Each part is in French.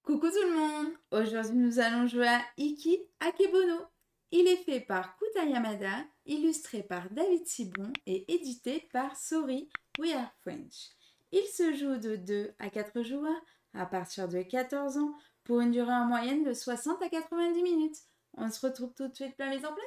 Coucou tout le monde! Aujourd'hui nous allons jouer à Iki Akebono. Il est fait par Kuta Yamada, illustré par David Sibon et édité par Sorry We Are French. Il se joue de 2 à 4 joueurs à partir de 14 ans pour une durée en moyenne de 60 à 90 minutes. On se retrouve tout de suite pour la mise en place.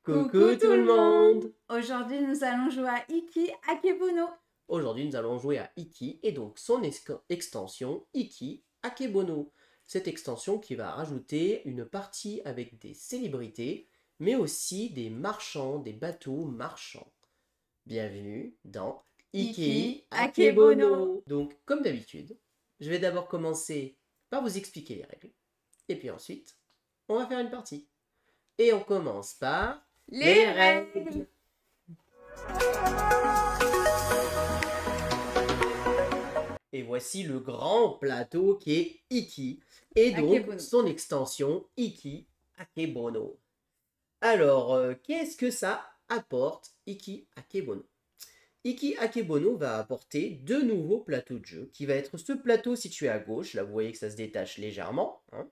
Coucou tout le monde! Aujourd'hui nous allons jouer à Iki Akebono. Aujourd'hui nous allons jouer à Iki et donc son extension Iki Akebono. Cette extension qui va rajouter une partie avec des célébrités mais aussi des marchands, des bateaux marchands. Bienvenue dans Iki Akebono. Donc comme d'habitude, je vais d'abord commencer par vous expliquer les règles et puis ensuite on va faire une partie. Et on commence par Les règles. Et voici le grand plateau qui est Iki, et donc Akebono. son extension Iki Akebono. Alors, qu'est-ce que ça apporte Iki Akebono? Iki Akebono va apporter deux nouveaux plateaux de jeu, qui va être ce plateau situé à gauche, là vous voyez que ça se détache légèrement, hein,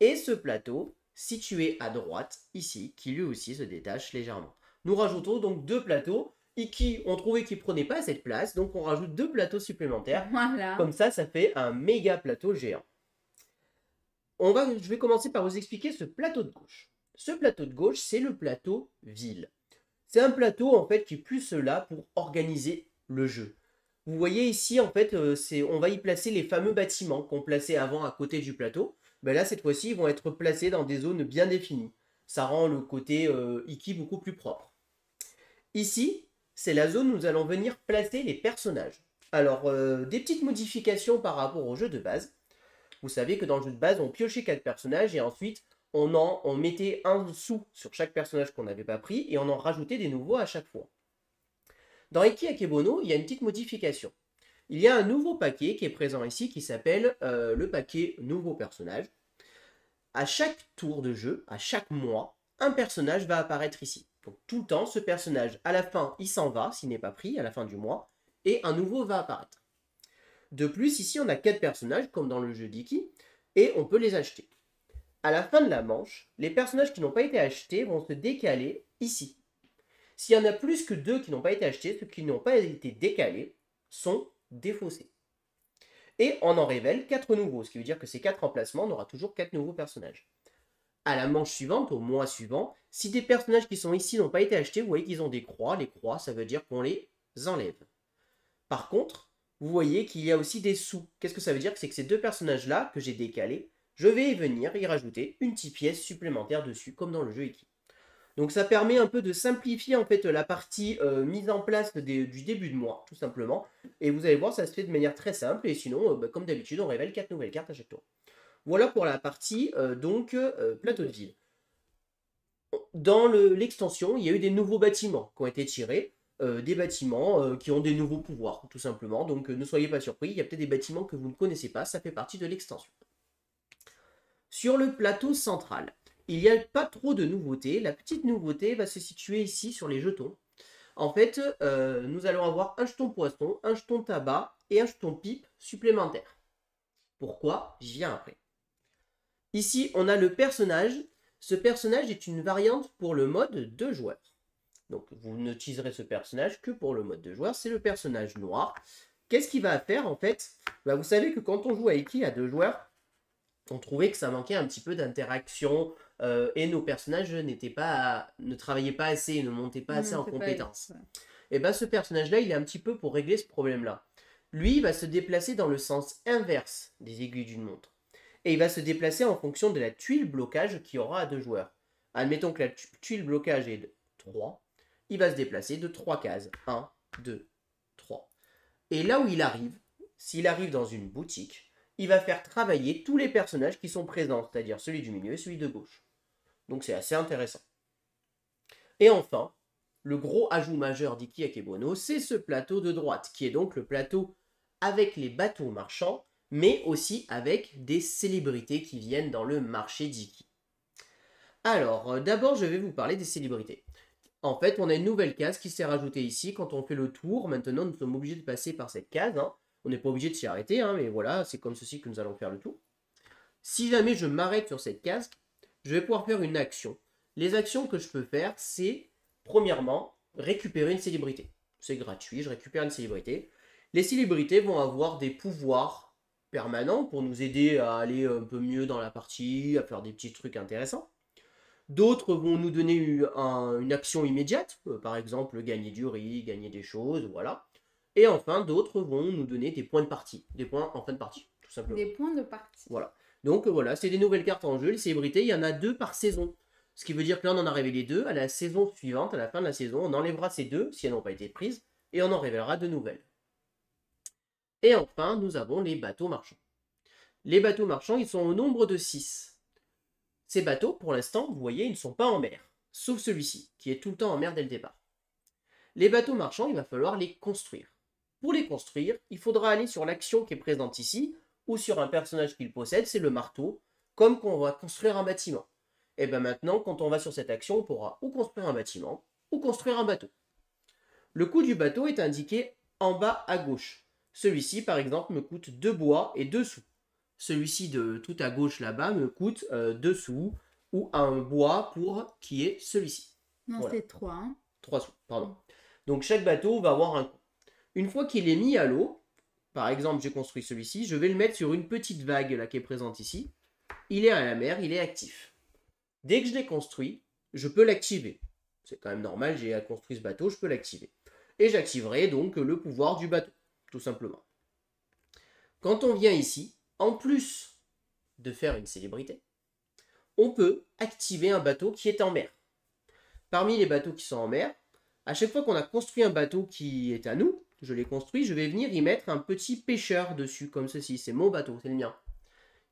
et ce plateau situé à droite, ici, qui lui aussi se détache légèrement. Nous rajoutons donc deux plateaux. Iki, on trouvait qu'il prenait pas cette place, donc on rajoute deux plateaux supplémentaires. Voilà. Comme ça fait un méga plateau géant. Je vais commencer par vous expliquer ce plateau de gauche. Ce plateau de gauche, c'est le plateau ville. C'est un plateau en fait qui est plus là pour organiser le jeu. Vous voyez ici en fait, on va y placer les fameux bâtiments qu'on plaçait avant à côté du plateau. Ben là cette fois-ci, ils vont être placés dans des zones bien définies. Ça rend le côté Iki beaucoup plus propre. Ici, c'est la zone où nous allons venir placer les personnages. Alors, des petites modifications par rapport au jeu de base. Vous savez que dans le jeu de base, on piochait 4 personnages et ensuite, on mettait un sou sur chaque personnage qu'on n'avait pas pris et on en rajoutait des nouveaux à chaque fois. Dans Iki Akebono, il y a une petite modification. Il y a un nouveau paquet qui est présent ici qui s'appelle le paquet nouveau personnage. À chaque tour de jeu, à chaque mois, un personnage va apparaître ici. Donc tout le temps, ce personnage, à la fin, il s'en va s'il n'est pas pris à la fin du mois, et un nouveau va apparaître. De plus, ici, on a 4 personnages, comme dans le jeu d'Iki, et on peut les acheter. À la fin de la manche, les personnages qui n'ont pas été achetés vont se décaler ici. S'il y en a plus que 2 qui n'ont pas été achetés, ceux qui n'ont pas été décalés sont défaussés. Et on en révèle 4 nouveaux, ce qui veut dire que ces 4 remplacements, on aura toujours 4 nouveaux personnages. À la manche suivante, au mois suivant, si des personnages qui sont ici n'ont pas été achetés, vous voyez qu'ils ont des croix. Les croix, ça veut dire qu'on les enlève. Par contre, vous voyez qu'il y a aussi des sous. Qu'est-ce que ça veut dire? C'est que ces deux personnages-là, que j'ai décalés, je vais venir y rajouter une petite pièce supplémentaire dessus, comme dans le jeu Iki. Donc ça permet un peu de simplifier en fait la partie mise en place du début de mois, tout simplement. Et vous allez voir, ça se fait de manière très simple. Et sinon, comme d'habitude, on révèle 4 nouvelles cartes à chaque tour. Voilà pour la partie plateau de ville. Dans l'extension, il y a eu des nouveaux bâtiments qui ont été tirés. Des bâtiments qui ont des nouveaux pouvoirs, tout simplement. Donc ne soyez pas surpris, il y a peut-être des bâtiments que vous ne connaissez pas, ça fait partie de l'extension. Sur le plateau central, il n'y a pas trop de nouveautés. La petite nouveauté va se situer ici sur les jetons. En fait, nous allons avoir un jeton poisson, un jeton tabac et un jeton pipe supplémentaire. Pourquoi? J'y viens après. Ici, on a le personnage. Ce personnage est une variante pour le mode 2 joueurs. Donc, vous n'utiliserez ce personnage que pour le mode 2 joueurs. C'est le personnage noir. Qu'est-ce qu'il va faire, en fait? Vous savez que quand on joue à Iki à 2 joueurs, on trouvait que ça manquait un petit peu d'interaction et nos personnages ne travaillaient pas assez, ne montaient pas assez en compétences. Et ce personnage-là, il est un petit peu pour régler ce problème-là. Lui, il va se déplacer dans le sens inverse des aiguilles d'une montre. Et il va se déplacer en fonction de la tuile blocage qu'il y aura à 2 joueurs. Admettons que la tuile blocage est de 3. Il va se déplacer de 3 cases. 1, 2, 3. Et là où il arrive, s'il arrive dans une boutique, il va faire travailler tous les personnages qui sont présents, c'est-à-dire celui du milieu et celui de gauche. Donc c'est assez intéressant. Et enfin, le gros ajout majeur d'Iki Akebono, c'est ce plateau de droite, qui est donc le plateau avec les bateaux marchands, mais aussi avec des célébrités qui viennent dans le marché d'Iki. Alors, d'abord, je vais vous parler des célébrités. En fait, on a une nouvelle case qui s'est rajoutée ici. Quand on fait le tour, maintenant, nous sommes obligés de passer par cette case. Hein. On n'est pas obligé de s'y arrêter, hein, mais voilà, c'est comme ceci que nous allons faire le tour. Si jamais je m'arrête sur cette case, je vais pouvoir faire une action. Les actions que je peux faire, c'est, premièrement, récupérer une célébrité. C'est gratuit, je récupère une célébrité. Les célébrités vont avoir des pouvoirs permanents pour nous aider à aller un peu mieux dans la partie, à faire des petits trucs intéressants. D'autres vont nous donner une action immédiate, par exemple gagner du riz, gagner des choses, voilà. Et enfin, d'autres vont nous donner des points de partie, des points en fin de partie, tout simplement. Des points de partie. Voilà. Donc voilà, c'est des nouvelles cartes en jeu. Les célébrités, il y en a 2 par saison. Ce qui veut dire que là, on en a révélé 2. À la saison suivante, à la fin de la saison, on enlèvera ces 2, si elles n'ont pas été prises, et on en révélera de nouvelles. Et enfin, nous avons les bateaux marchands. Les bateaux marchands, ils sont au nombre de 6. Ces bateaux, pour l'instant, vous voyez, ils ne sont pas en mer. Sauf celui-ci, qui est tout le temps en mer dès le départ. Les bateaux marchands, il va falloir les construire. Pour les construire, il faudra aller sur l'action qui est présente ici, ou sur un personnage qu'il possède, c'est le marteau, comme qu'on va construire un bâtiment. Et bien maintenant, quand on va sur cette action, on pourra ou construire un bâtiment, ou construire un bateau. Le coût du bateau est indiqué en bas à gauche. Celui-ci, par exemple, me coûte 2 bois et 2 sous. Celui-ci de tout à gauche là-bas me coûte 2 sous, ou un bois pour qui est celui-ci. Non, voilà. C'est 3. Hein. 3 sous, pardon. Donc chaque bateau va avoir un coût. Une fois qu'il est mis à l'eau, par exemple j'ai construit celui-ci, je vais le mettre sur une petite vague là qui est présente ici. Il est à la mer, il est actif. Dès que je l'ai construit, je peux l'activer. C'est quand même normal, j'ai construit ce bateau, je peux l'activer. Et j'activerai donc le pouvoir du bateau, tout simplement. Quand on vient ici, en plus de faire une célébrité, on peut activer un bateau qui est en mer. Parmi les bateaux qui sont en mer, à chaque fois qu'on a construit un bateau qui est à nous, je l'ai construit, je vais venir y mettre un petit pêcheur dessus, comme ceci. C'est mon bateau, c'est le mien.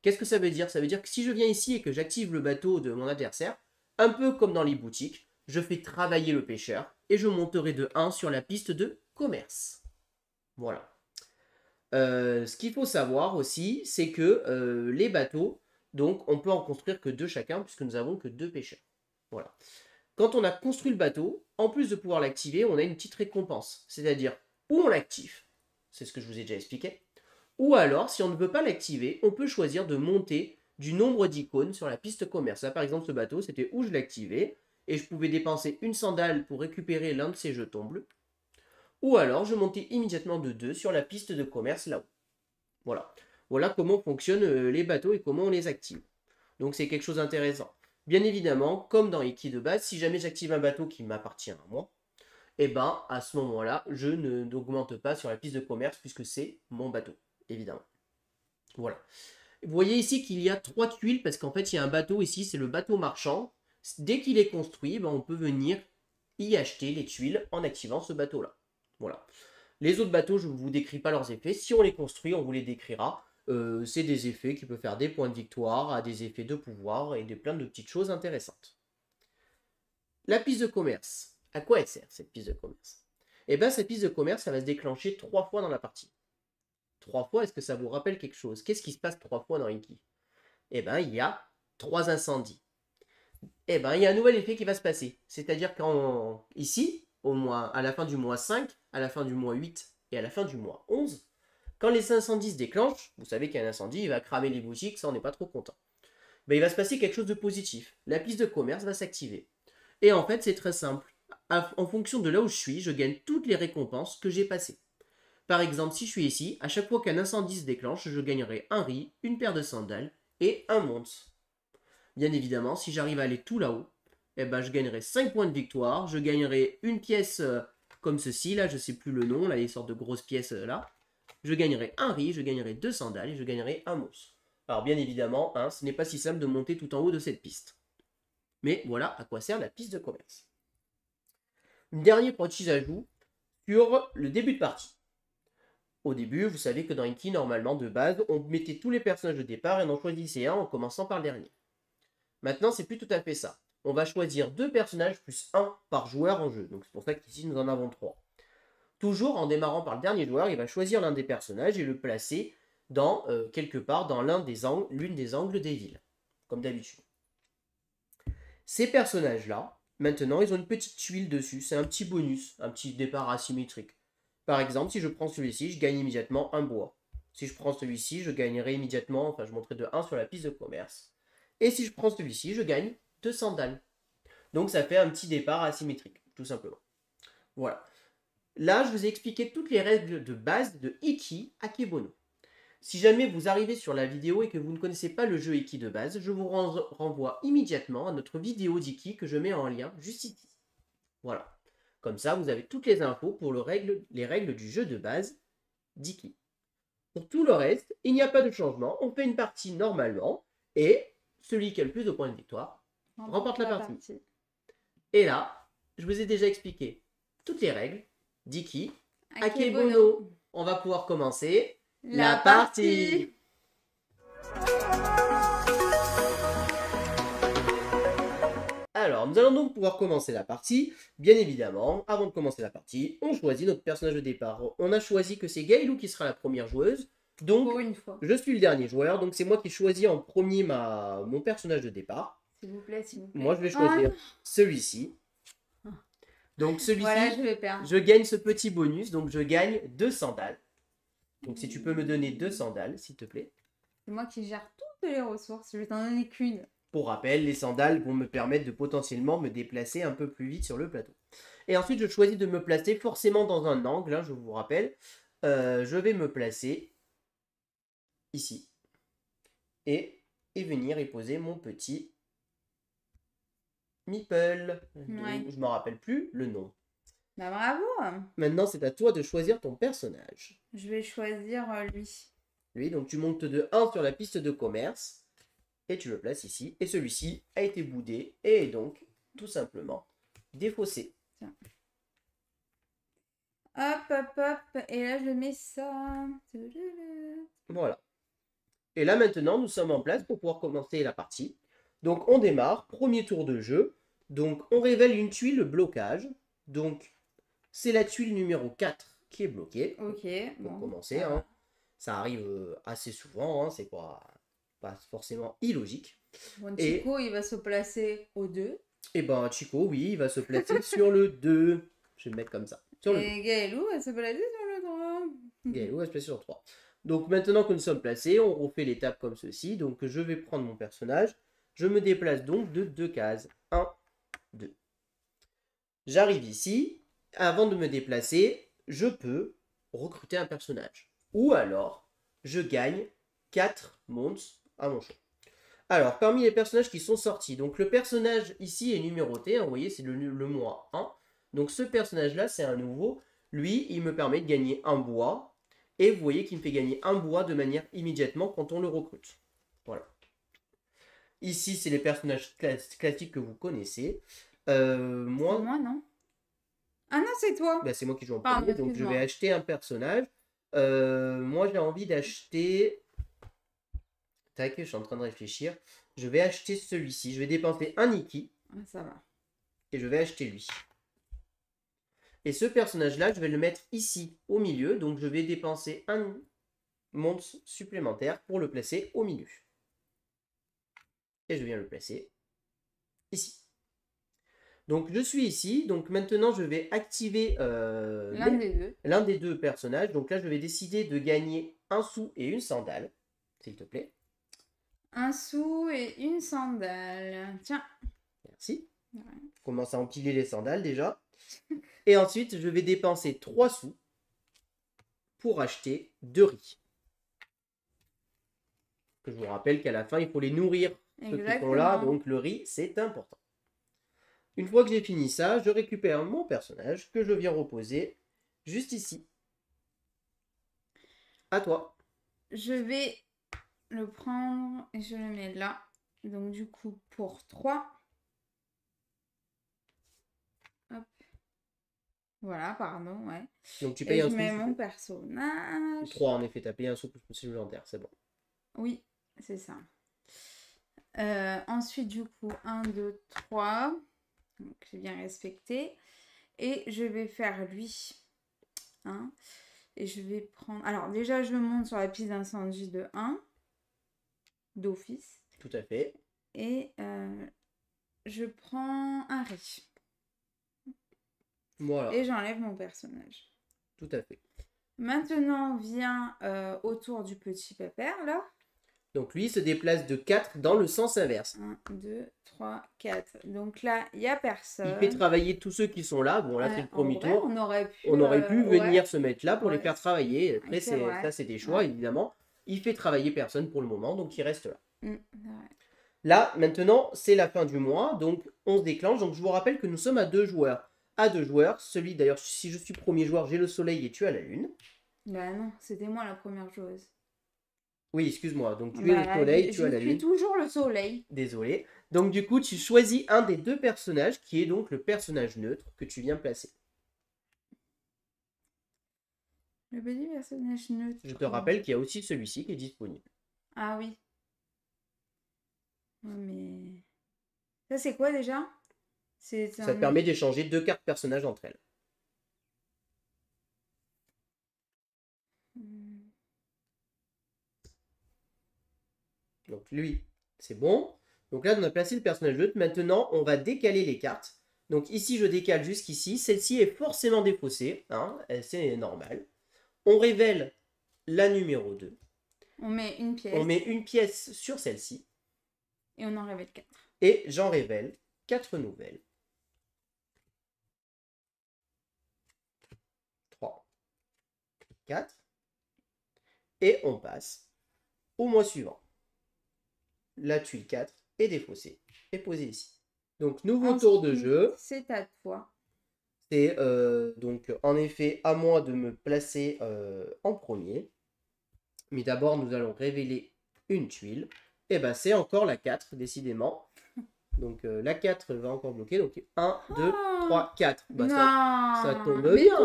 Qu'est-ce que ça veut dire? Ça veut dire que si je viens ici et que j'active le bateau de mon adversaire, un peu comme dans les boutiques, je fais travailler le pêcheur et je monterai de 1 sur la piste de commerce. Voilà. Ce qu'il faut savoir aussi, c'est que les bateaux, donc on peut en construire que 2 chacun, puisque nous n'avons que 2 pêcheurs. Voilà. Quand on a construit le bateau, en plus de pouvoir l'activer, on a une petite récompense. C'est-à-dire, ou on l'active, c'est ce que je vous ai déjà expliqué, ou alors, si on ne veut pas l'activer, on peut choisir de monter du nombre d'icônes sur la piste commerce. Là, par exemple, ce bateau, c'était où je l'activais, et je pouvais dépenser une sandale pour récupérer l'un de ces jetons bleus. Ou alors, je montais immédiatement de 2 sur la piste de commerce là-haut. Voilà. Voilà comment fonctionnent les bateaux et comment on les active. Donc, c'est quelque chose d'intéressant. Bien évidemment, comme dans Iki de base, si jamais j'active un bateau qui m'appartient à moi, et ben à ce moment-là, je n'augmente pas sur la piste de commerce puisque c'est mon bateau, évidemment. Voilà. Vous voyez ici qu'il y a 3 tuiles parce qu'en fait, il y a un bateau ici, c'est le bateau marchand. Dès qu'il est construit, ben, on peut venir y acheter les tuiles en activant ce bateau-là. Voilà. Les autres bateaux, je ne vous décris pas leurs effets. Si on les construit, on vous les décrira. C'est des effets qui peuvent faire des points de victoire, à des effets de pouvoir et plein de petites choses intéressantes. La piste de commerce. À quoi elle sert cette piste de commerce? Eh bien, cette piste de commerce, elle va se déclencher 3 fois dans la partie. 3 fois, est-ce que ça vous rappelle quelque chose? Qu'est-ce qui se passe 3 fois dans Iki? Eh bien, il y a 3 incendies. Eh bien, il y a un nouvel effet qui va se passer. C'est-à-dire qu'ici, à la fin du mois 5, à la fin du mois 8 et à la fin du mois 11, quand les incendies se déclenchent, vous savez qu'il y a un incendie, il va cramer les boutiques, ça on n'est pas trop content. Ben, il va se passer quelque chose de positif. La piste de commerce va s'activer. Et en fait, c'est très simple. En fonction de là où je suis, je gagne toutes les récompenses que j'ai passées. Par exemple, si je suis ici, à chaque fois qu'un incendie se déclenche, je gagnerai un riz, une paire de sandales et un monte. Bien évidemment, si j'arrive à aller tout là-haut, eh ben, je gagnerai 5 points de victoire, je gagnerai une pièce comme ceci, là, je ne sais plus le nom, là, les sortes de grosses pièces là. Je gagnerai un riz, je gagnerai 2 sandales et je gagnerai un mousse. Alors bien évidemment, hein, ce n'est pas si simple de monter tout en haut de cette piste. Mais voilà à quoi sert la piste de commerce. Un dernier petit ajout sur le début de partie. Au début, vous savez que dans Iki, normalement, de base, on mettait tous les personnages de départ et on en choisissait un en commençant par le dernier. Maintenant, c'est plus tout à fait ça. on va choisir 2 personnages plus 1 par joueur en jeu. Donc c'est pour ça qu'ici nous en avons 3. Toujours en démarrant par le dernier joueur, il va choisir l'un des personnages et le placer dans quelque part dans l'une des angles des villes, comme d'habitude. Ces personnages-là, maintenant, ils ont une petite tuile dessus. C'est un petit bonus, un petit départ asymétrique. Par exemple, si je prends celui-ci, je gagne immédiatement un bois. Si je prends celui-ci, je gagnerai immédiatement, enfin je monterai de 1 sur la piste de commerce. Et si je prends celui-ci, je gagne 2 sandales. Donc ça fait un petit départ asymétrique, tout simplement. Voilà. Là, je vous ai expliqué toutes les règles de base de Iki Akebono. Si jamais vous arrivez sur la vidéo et que vous ne connaissez pas le jeu Iki de base, je vous renvoie immédiatement à notre vidéo d'Iki que je mets en lien juste ici. Voilà. Comme ça, vous avez toutes les infos pour les règles du jeu de base d'Iki. Pour tout le reste, il n'y a pas de changement. On fait une partie normalement et celui qui a le plus de points de victoire remporte la partie. Et là, je vous ai déjà expliqué toutes les règles d'Iki Akebono. On va pouvoir commencer la partie. Alors, nous allons donc pouvoir commencer la partie. Bien évidemment, avant de commencer la partie, on choisit notre personnage de départ. On a choisi que c'est Gaëlou qui sera la première joueuse. Donc, pour une fois. Je suis le dernier joueur, donc c'est moi qui choisis en premier mon personnage de départ. S'il vous plaît, s'il vous plaît. Moi, je vais choisir celui-ci. Donc celui-ci, voilà, je vais perdre. Je gagne ce petit bonus, donc je gagne 2 sandales. Donc si tu peux me donner 2 sandales, s'il te plaît. C'est moi qui gère toutes les ressources, je vais t'en donner qu'une. Pour rappel, les sandales vont me permettre de potentiellement me déplacer un peu plus vite sur le plateau. Et ensuite, je choisis de me placer forcément dans un angle, hein, je vous rappelle. Je vais me placer ici. Et venir y poser mon petit meeple. Ouais. Je ne me rappelle plus le nom. Bah bravo. Maintenant, c'est à toi de choisir ton personnage. Je vais choisir lui. Lui, donc tu montes de 1 sur la piste de commerce. Et tu le places ici. Et celui-ci a été boudé et est donc tout simplement défaussé. Tiens. Hop, hop, hop. Et là, je mets ça. Voilà. Et là, maintenant, nous sommes en place pour pouvoir commencer la partie. Donc, on démarre. Premier tour de jeu. Donc, on révèle une tuile blocage. Donc, c'est la tuile numéro 4 qui est bloquée. Ok. Pour commencer. Hein. Ça arrive assez souvent. Hein. C'est pas forcément illogique. Bon, Chico, il va se placer au 2. Et ben, Chico, oui, il va se placer sur le 2. Je vais le mettre comme ça. Et Gaëlou va se placer sur le 3. Gaëlou va se placer sur le 3. Donc, maintenant que nous sommes placés, on refait l'étape comme ceci. Donc, je vais prendre mon personnage. Je me déplace donc de 2 cases. 1, 2. J'arrive ici. Avant de me déplacer, je peux recruter un personnage. Ou alors, je gagne 4 montes à mon choix. Alors, parmi les personnages qui sont sortis, donc le personnage ici est numéroté, hein, vous voyez, c'est le moins 1. Donc ce personnage-là, c'est un nouveau. Lui, il me permet de gagner un bois. Et vous voyez qu'il me fait gagner un bois de manière immédiatement quand on le recrute. Voilà. Ici, c'est les personnages classiques que vous connaissez. Moi, c'est moi, non? Ah non, c'est toi. Bah, c'est moi qui joue en premier, donc je vais acheter un personnage. Moi, j'ai envie d'acheter... Tac, je suis en train de réfléchir. Je vais acheter celui-ci. Je vais dépenser un Iki. Ça va. Et je vais acheter lui. Et ce personnage-là, je vais le mettre ici, au milieu. Donc, je vais dépenser un monde supplémentaire pour le placer au milieu. Et je viens le placer ici. Donc, je suis ici. Donc, maintenant, je vais activer l'un des deux personnages. Donc là, je vais décider de gagner un sou et une sandale. S'il te plaît. Un sou et une sandale. Tiens. Merci. Ouais. Commence à empiler les sandales déjà. Et ensuite, je vais dépenser 3 sous pour acheter 2 riz. Je vous rappelle qu'à la fin, il faut les nourrir, ceux qui sont là. Donc le riz, c'est important. Une fois que j'ai fini ça, je récupère mon personnage que je viens reposer juste ici. À toi. Je vais le prendre et je le mets là. Donc du coup, pour 3. Hop. Voilà, pardon, ouais. Donc tu payes un sou. Je mets mon personnage. 3 en effet, tu as payé un sou supplémentaire, c'est bon. Oui, c'est ça. Ensuite, du coup, 1, 2, 3. Donc, j'ai bien respecté. Et je vais faire lui. Hein. Et je vais prendre... Alors, déjà, je monte sur la piste d'incendie de 1. D'office. Tout à fait. Et je prends un riz. Voilà. Et j'enlève mon personnage. Tout à fait. Maintenant, on vient autour du petit pépère, là. Donc lui, il se déplace de 4 dans le sens inverse. 1, 2, 3, 4. Donc là, il n'y a personne. Il fait travailler tous ceux qui sont là. Bon, là, c'est le premier tour. On aurait pu venir ouais. se mettre là pour les faire travailler. Après, vrai. ça, c'est des choix, Ouais. évidemment. Il fait travailler personne pour le moment, donc il reste là. Ouais. Là, maintenant, c'est la fin du mois, donc on se déclenche. Donc je vous rappelle que nous sommes à 2 joueurs. À 2 joueurs, celui d'ailleurs, si je suis premier joueur, j'ai le soleil et tu as la lune. Bah non, c'était moi la première joueuse. Oui, excuse-moi. Donc tu es le soleil, tu as la lune. Je suis toujours le soleil. Désolé. Donc du coup, tu choisis un des deux personnages, qui est donc le personnage neutre que tu viens placer. Le petit personnage neutre. Je te rappelle qu'il y a aussi celui-ci qui est disponible. Ah oui. Mais... Ça, c'est quoi déjà? Ça te permet d'échanger 2 cartes personnages entre elles. Donc lui, c'est bon. Donc là, on a placé le personnage neutre. Maintenant, on va décaler les cartes. Donc ici, je décale jusqu'ici. Celle-ci est forcément défaussée. Hein, c'est normal. On révèle la numéro 2. On met une pièce. On met une pièce sur celle-ci. Et on en révèle 4. Et j'en révèle 4 nouvelles. 3, 4. Et on passe au mois suivant. La tuile 4 est défaussée et posée ici. Donc, nouveau tour de jeu. C'est à toi. C'est donc en effet à moi de me placer en premier. Mais d'abord, nous allons révéler une tuile. Et ben, c'est encore la 4, décidément. Donc, la 4 va encore bloquer. Donc, 1, 2, 3, 4. Bah, ça tombe bien.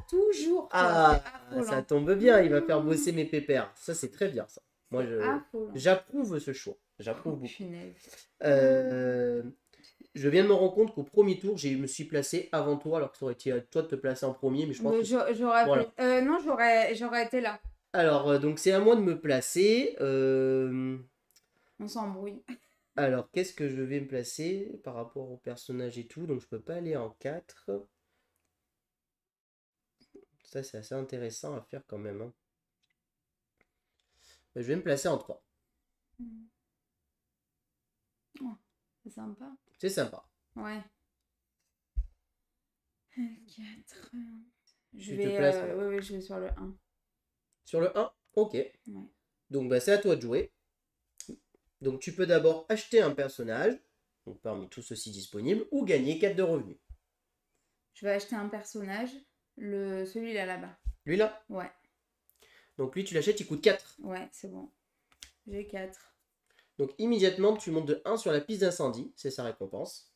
Toujours. Ah, ça tombe bien. Il va faire bosser mes pépères. Ça, c'est très bien, ça. Moi, j'approuve ce choix. J'approuve beaucoup. Je viens de me rendre compte qu'au premier tour, je me suis placé avant toi, alors que ça aurait été à toi de te placer en premier, mais je pense que... non, j'aurais été là. Alors, donc c'est à moi de me placer. On s'embrouille. Alors, qu'est-ce que je vais me placer par rapport au personnage et tout? Donc, je peux pas aller en 4. Ça, c'est assez intéressant à faire quand même. Hein. Je vais me placer en 3. Oh, c'est sympa. C'est sympa. Ouais. 4. Je vais sur le 1. Sur le 1? Ok. Ouais. Donc, bah, c'est à toi de jouer. Donc, tu peux d'abord acheter un personnage, donc parmi tous ceux-ci disponibles, ou gagner 4 de revenus. Je vais acheter un personnage, celui-là là-bas. Lui-là? Ouais. Donc, lui, tu l'achètes, il coûte 4. Ouais, c'est bon. J'ai 4. Donc, immédiatement, tu montes de 1 sur la piste d'incendie. C'est sa récompense.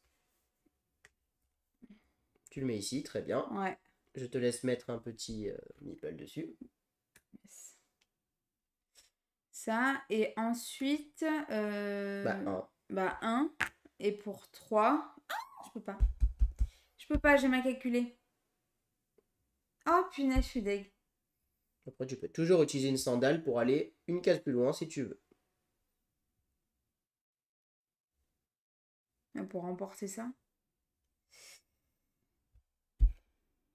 Tu le mets ici, très bien. Ouais. Je te laisse mettre un petit meeple dessus. Yes. Ça, et ensuite... 1. 1. Et pour 3... Je peux pas. Je peux pas, j'ai mal calculé. Oh, punaise, je suis deg. Après, tu peux toujours utiliser une sandale pour aller une case plus loin si tu veux. Pour remporter ça.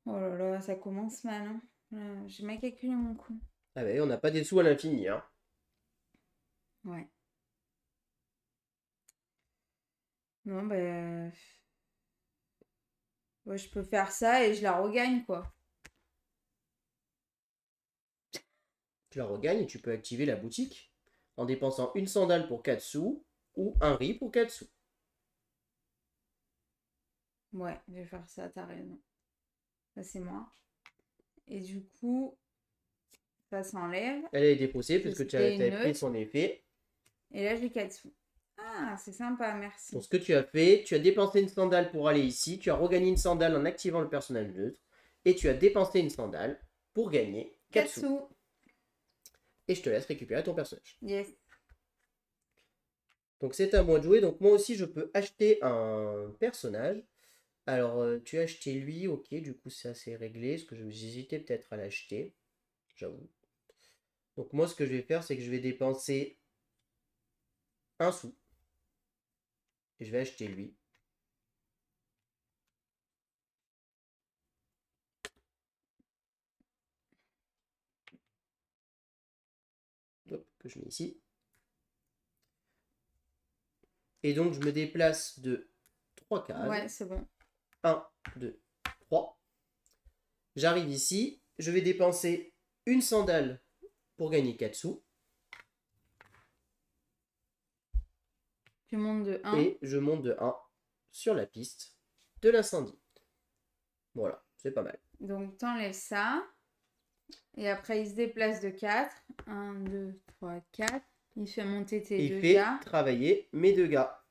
Oh là là, ça commence mal. Hein. J'ai mal calculé mon coup. Ah bah, on n'a pas des sous à l'infini. Hein. Ouais. Non, ben... Ouais, je peux faire ça et je la regagne, quoi. Tu la regagnes et tu peux activer la boutique en dépensant une sandale pour 4 sous ou un riz pour 4 sous. Ouais, je vais faire ça, t'as raison. Ça, c'est moi. Et du coup, ça s'enlève. Elle est déposée parce que tu as pris son effet. Et là, j'ai 4 sous. Ah, c'est sympa, merci. Donc, ce que tu as fait, tu as dépensé une sandale pour aller ici. Tu as regagné une sandale en activant le personnage neutre. Et tu as dépensé une sandale pour gagner 4 sous. Et je te laisse récupérer ton personnage. Yes. Donc c'est à moi de jouer. Donc moi aussi, je peux acheter un personnage. Alors, tu as acheté lui, ok, du coup ça c'est réglé. Parce que j'hésitais peut-être à l'acheter, j'avoue. Donc moi, ce que je vais faire, c'est que je vais dépenser un sou. Et je vais acheter lui. Hop, que je mets ici. Et donc, je me déplace de 3 cases. Ouais, c'est bon. 1, 2, 3. J'arrive ici. Je vais dépenser une sandale pour gagner 4 sous. Tu montes de 1. Et je monte de 1 sur la piste de l'incendie. Voilà, c'est pas mal. Donc, t'enlèves ça. Et après, il se déplace de 4. 1, 2, 3, 4. Il fait monter tes Et deux il fait gars. travailler mes 2 gars.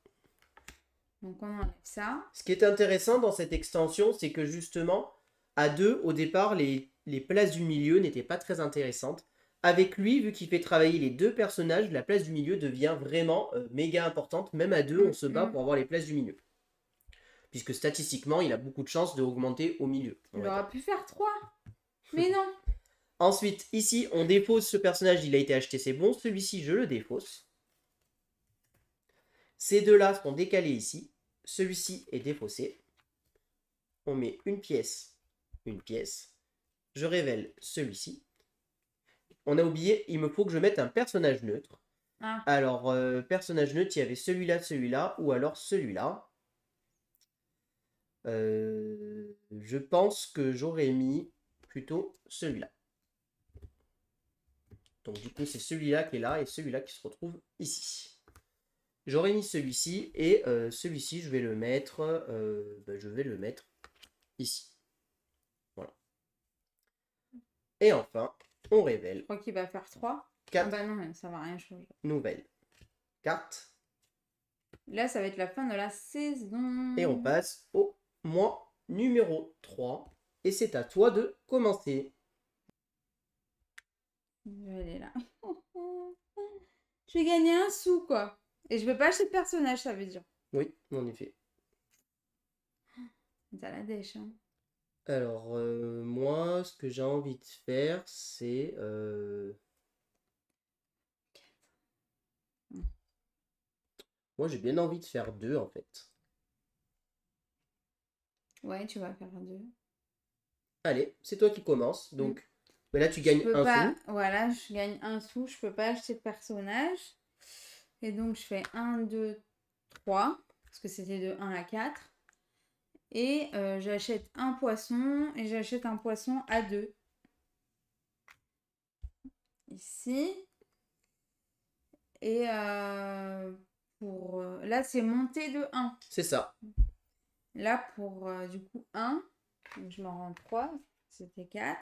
Donc, on enlève ça. Ce qui est intéressant dans cette extension, c'est que justement, à 2, au départ, les places du milieu n'étaient pas très intéressantes. Avec lui, vu qu'il fait travailler les 2 personnages, la place du milieu devient vraiment méga importante. Même à 2, on se bat pour avoir les places du milieu. Puisque statistiquement, il a beaucoup de chances d'augmenter au milieu. Il aurait pu faire 3. Mais non. Ensuite, ici, on défausse ce personnage, il a été acheté, c'est bon. Celui-ci, je le défausse. Ces deux-là sont décalés ici. Celui-ci est défaussé. On met une pièce. Je révèle celui-ci. On a oublié, il me faut que je mette un personnage neutre. Ah. Alors, personnage neutre, il y avait celui-là, ou alors celui-là. Je pense que j'aurais mis plutôt celui-là. Donc du coup, c'est celui-là qui est là et celui-là qui se retrouve ici. J'aurais mis celui-ci et celui-ci, je vais le mettre ici. Voilà. Et enfin, on révèle. Je crois qu'il va faire 3. 4 Ah bah non, ça va rien changer. nouvelles cartes. Là, ça va être la fin de la saison. Et on passe au mois numéro 3. Et c'est à toi de commencer. Je vais aller là. Je vais gagner un sou, quoi. Et je peux pas acheter de personnage, ça veut dire. Oui, en effet. T'as la dèche, hein. Alors, moi, ce que j'ai envie de faire, c'est... Moi, j'ai bien envie de faire 2, en fait. Ouais, tu vas faire 2. Allez, c'est toi qui commences. Donc, mais là, tu gagnes un sou. Voilà, je gagne un sou. Je peux pas acheter de personnage. Et donc, je fais 1, 2, 3. Parce que c'était de 1 à 4. Et j'achète un poisson. Et j'achète un poisson à 2. Ici. Et pour... là, c'est monté de 1. C'est ça. Là, pour du coup 1. Donc, je m'en rends 3. C'était 4.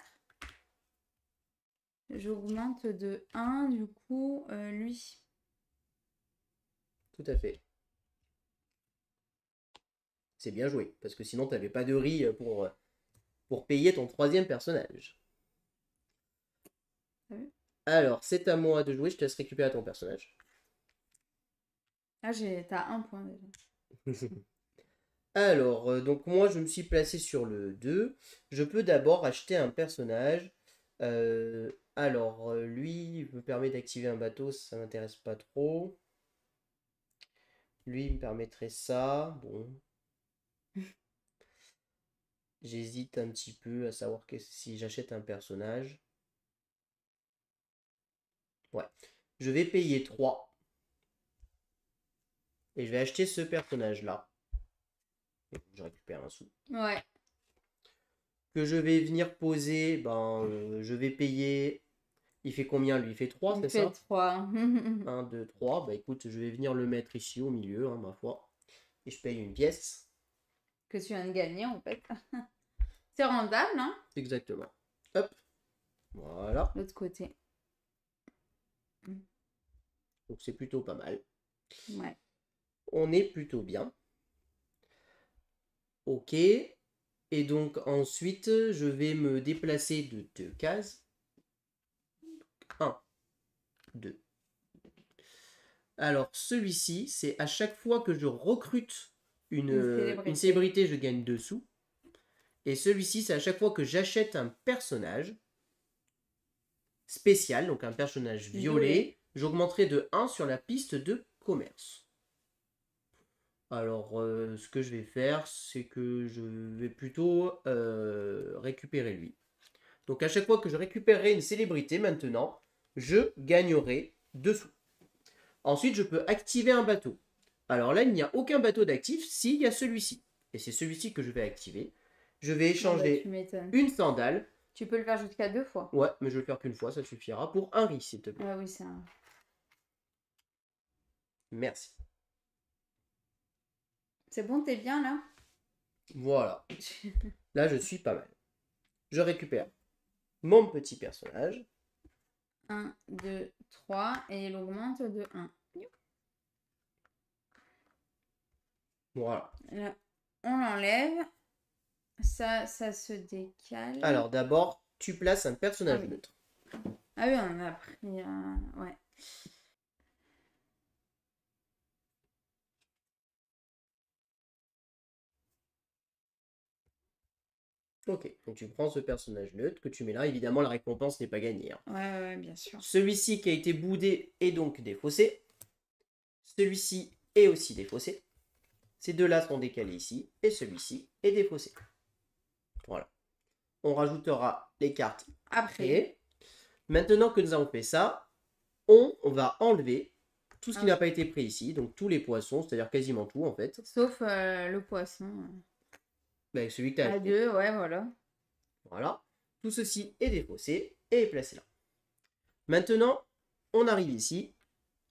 J'augmente de 1, du coup, lui. Tout à fait. C'est bien joué. Parce que sinon, tu n'avais pas de riz pour payer ton 3e personnage. Alors, c'est à moi de jouer. Je te laisse récupérer ton personnage. Ah, t'as 1 point déjà. Alors, donc moi, je me suis placé sur le 2. Je peux d'abord acheter un personnage. Alors, lui, il me permet d'activer un bateau. Ça m'intéresse pas trop. Lui, il me permettrait ça. Bon. J'hésite un petit peu à savoir si j'achète un personnage. Ouais. Je vais payer 3. Et je vais acheter ce personnage-là. Je récupère un sou. Ouais. Que je vais venir poser, je vais payer. Il fait combien lui? Il fait 3, c'est ça? Il fait 3. 1, 2, 3. Bah écoute, je vais venir le mettre ici au milieu, hein, ma foi. Et je paye une pièce. Que tu viens de gagner en fait. C'est rentable, hein? Exactement. Hop. Voilà. L'autre côté. Donc c'est plutôt pas mal. Ouais. On est plutôt bien. Ok. Et donc ensuite, je vais me déplacer de 2 cases. 1, 2. Alors, celui-ci, c'est à chaque fois que je recrute une célébrité. célébrité, je gagne 2 sous. Et celui-ci, c'est à chaque fois que j'achète un personnage spécial, donc un personnage violet, j'augmenterai de 1 sur la piste de commerce. Alors, ce que je vais faire, c'est que je vais plutôt récupérer lui. Donc, à chaque fois que je récupérerai une célébrité, maintenant, je gagnerai 2 sous. Ensuite, je peux activer un bateau. Alors là, il n'y a aucun bateau d'actif s'il y a celui-ci. Et c'est celui-ci que je vais activer. Je vais échanger tu m'étonnes. une sandale. Tu peux le faire jusqu'à 2 fois. Ouais, mais je vais le faire qu'une fois, ça suffira. Pour un riz, s'il te plaît. Ah oui, c'est un... Merci. C'est bon, t'es bien là? Voilà. Là, je suis pas mal. Je récupère mon petit personnage. 1, 2, 3 et il augmente de 1. Voilà. Là, on l'enlève. Ça se décale. Alors, d'abord, tu places un personnage oui. neutre. Ah oui, on a pris un... Ouais. Ok, donc tu prends ce personnage neutre que tu mets là. Évidemment, la récompense n'est pas gagnée. Hein. Ouais, bien sûr. Celui-ci qui a été boudé est donc défaussé. Celui-ci est aussi défaussé. Ces deux-là sont décalés ici. Et celui-ci est défaussé. Voilà. On rajoutera les cartes après. Maintenant que nous avons fait ça, on va enlever tout ce qui n'a pas été pris ici. Donc tous les poissons, c'est-à-dire quasiment tout en fait. Sauf le poisson. Avec celui que tu as à 2, ouais, voilà. Voilà. Tout ceci est défaussé et est placé là. Maintenant, on arrive ici.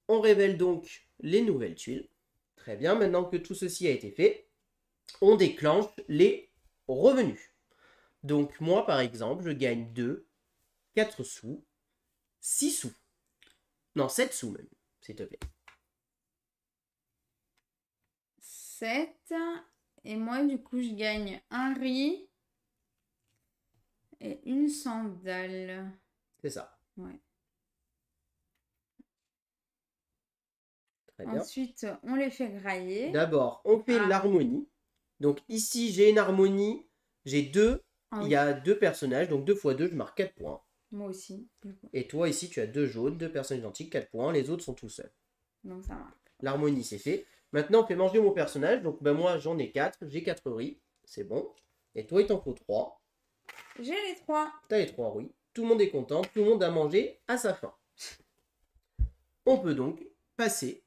On révèle donc les nouvelles tuiles. Très bien. Maintenant que tout ceci a été fait, on déclenche les revenus. Donc moi, par exemple, je gagne 2, 4 sous, 6 sous. Non, 7 sous même, s'il te plaît. 7. Et moi, du coup, je gagne un riz et une sandale. C'est ça. Ouais. Très bien. Ensuite, on les fait grailler. D'abord, on fait l'harmonie. Donc ici, j'ai une harmonie. J'ai 2. Il y a 2 personnages. Donc 2 x 2, je marque 4 points. Moi aussi. Et toi, ici, tu as 2 jaunes, 2 personnages identiques, 4 points. Les autres sont tout seuls. Donc ça marche. L'harmonie, c'est fait. Maintenant, on fait manger mon personnage. Donc ben, moi, j'en ai 4. J'ai 4 riz. C'est bon. Et toi, il t'en faut 3. J'ai les 3. T'as les 3 riz. Tout le monde est content. Tout le monde a mangé à sa faim. On peut donc passer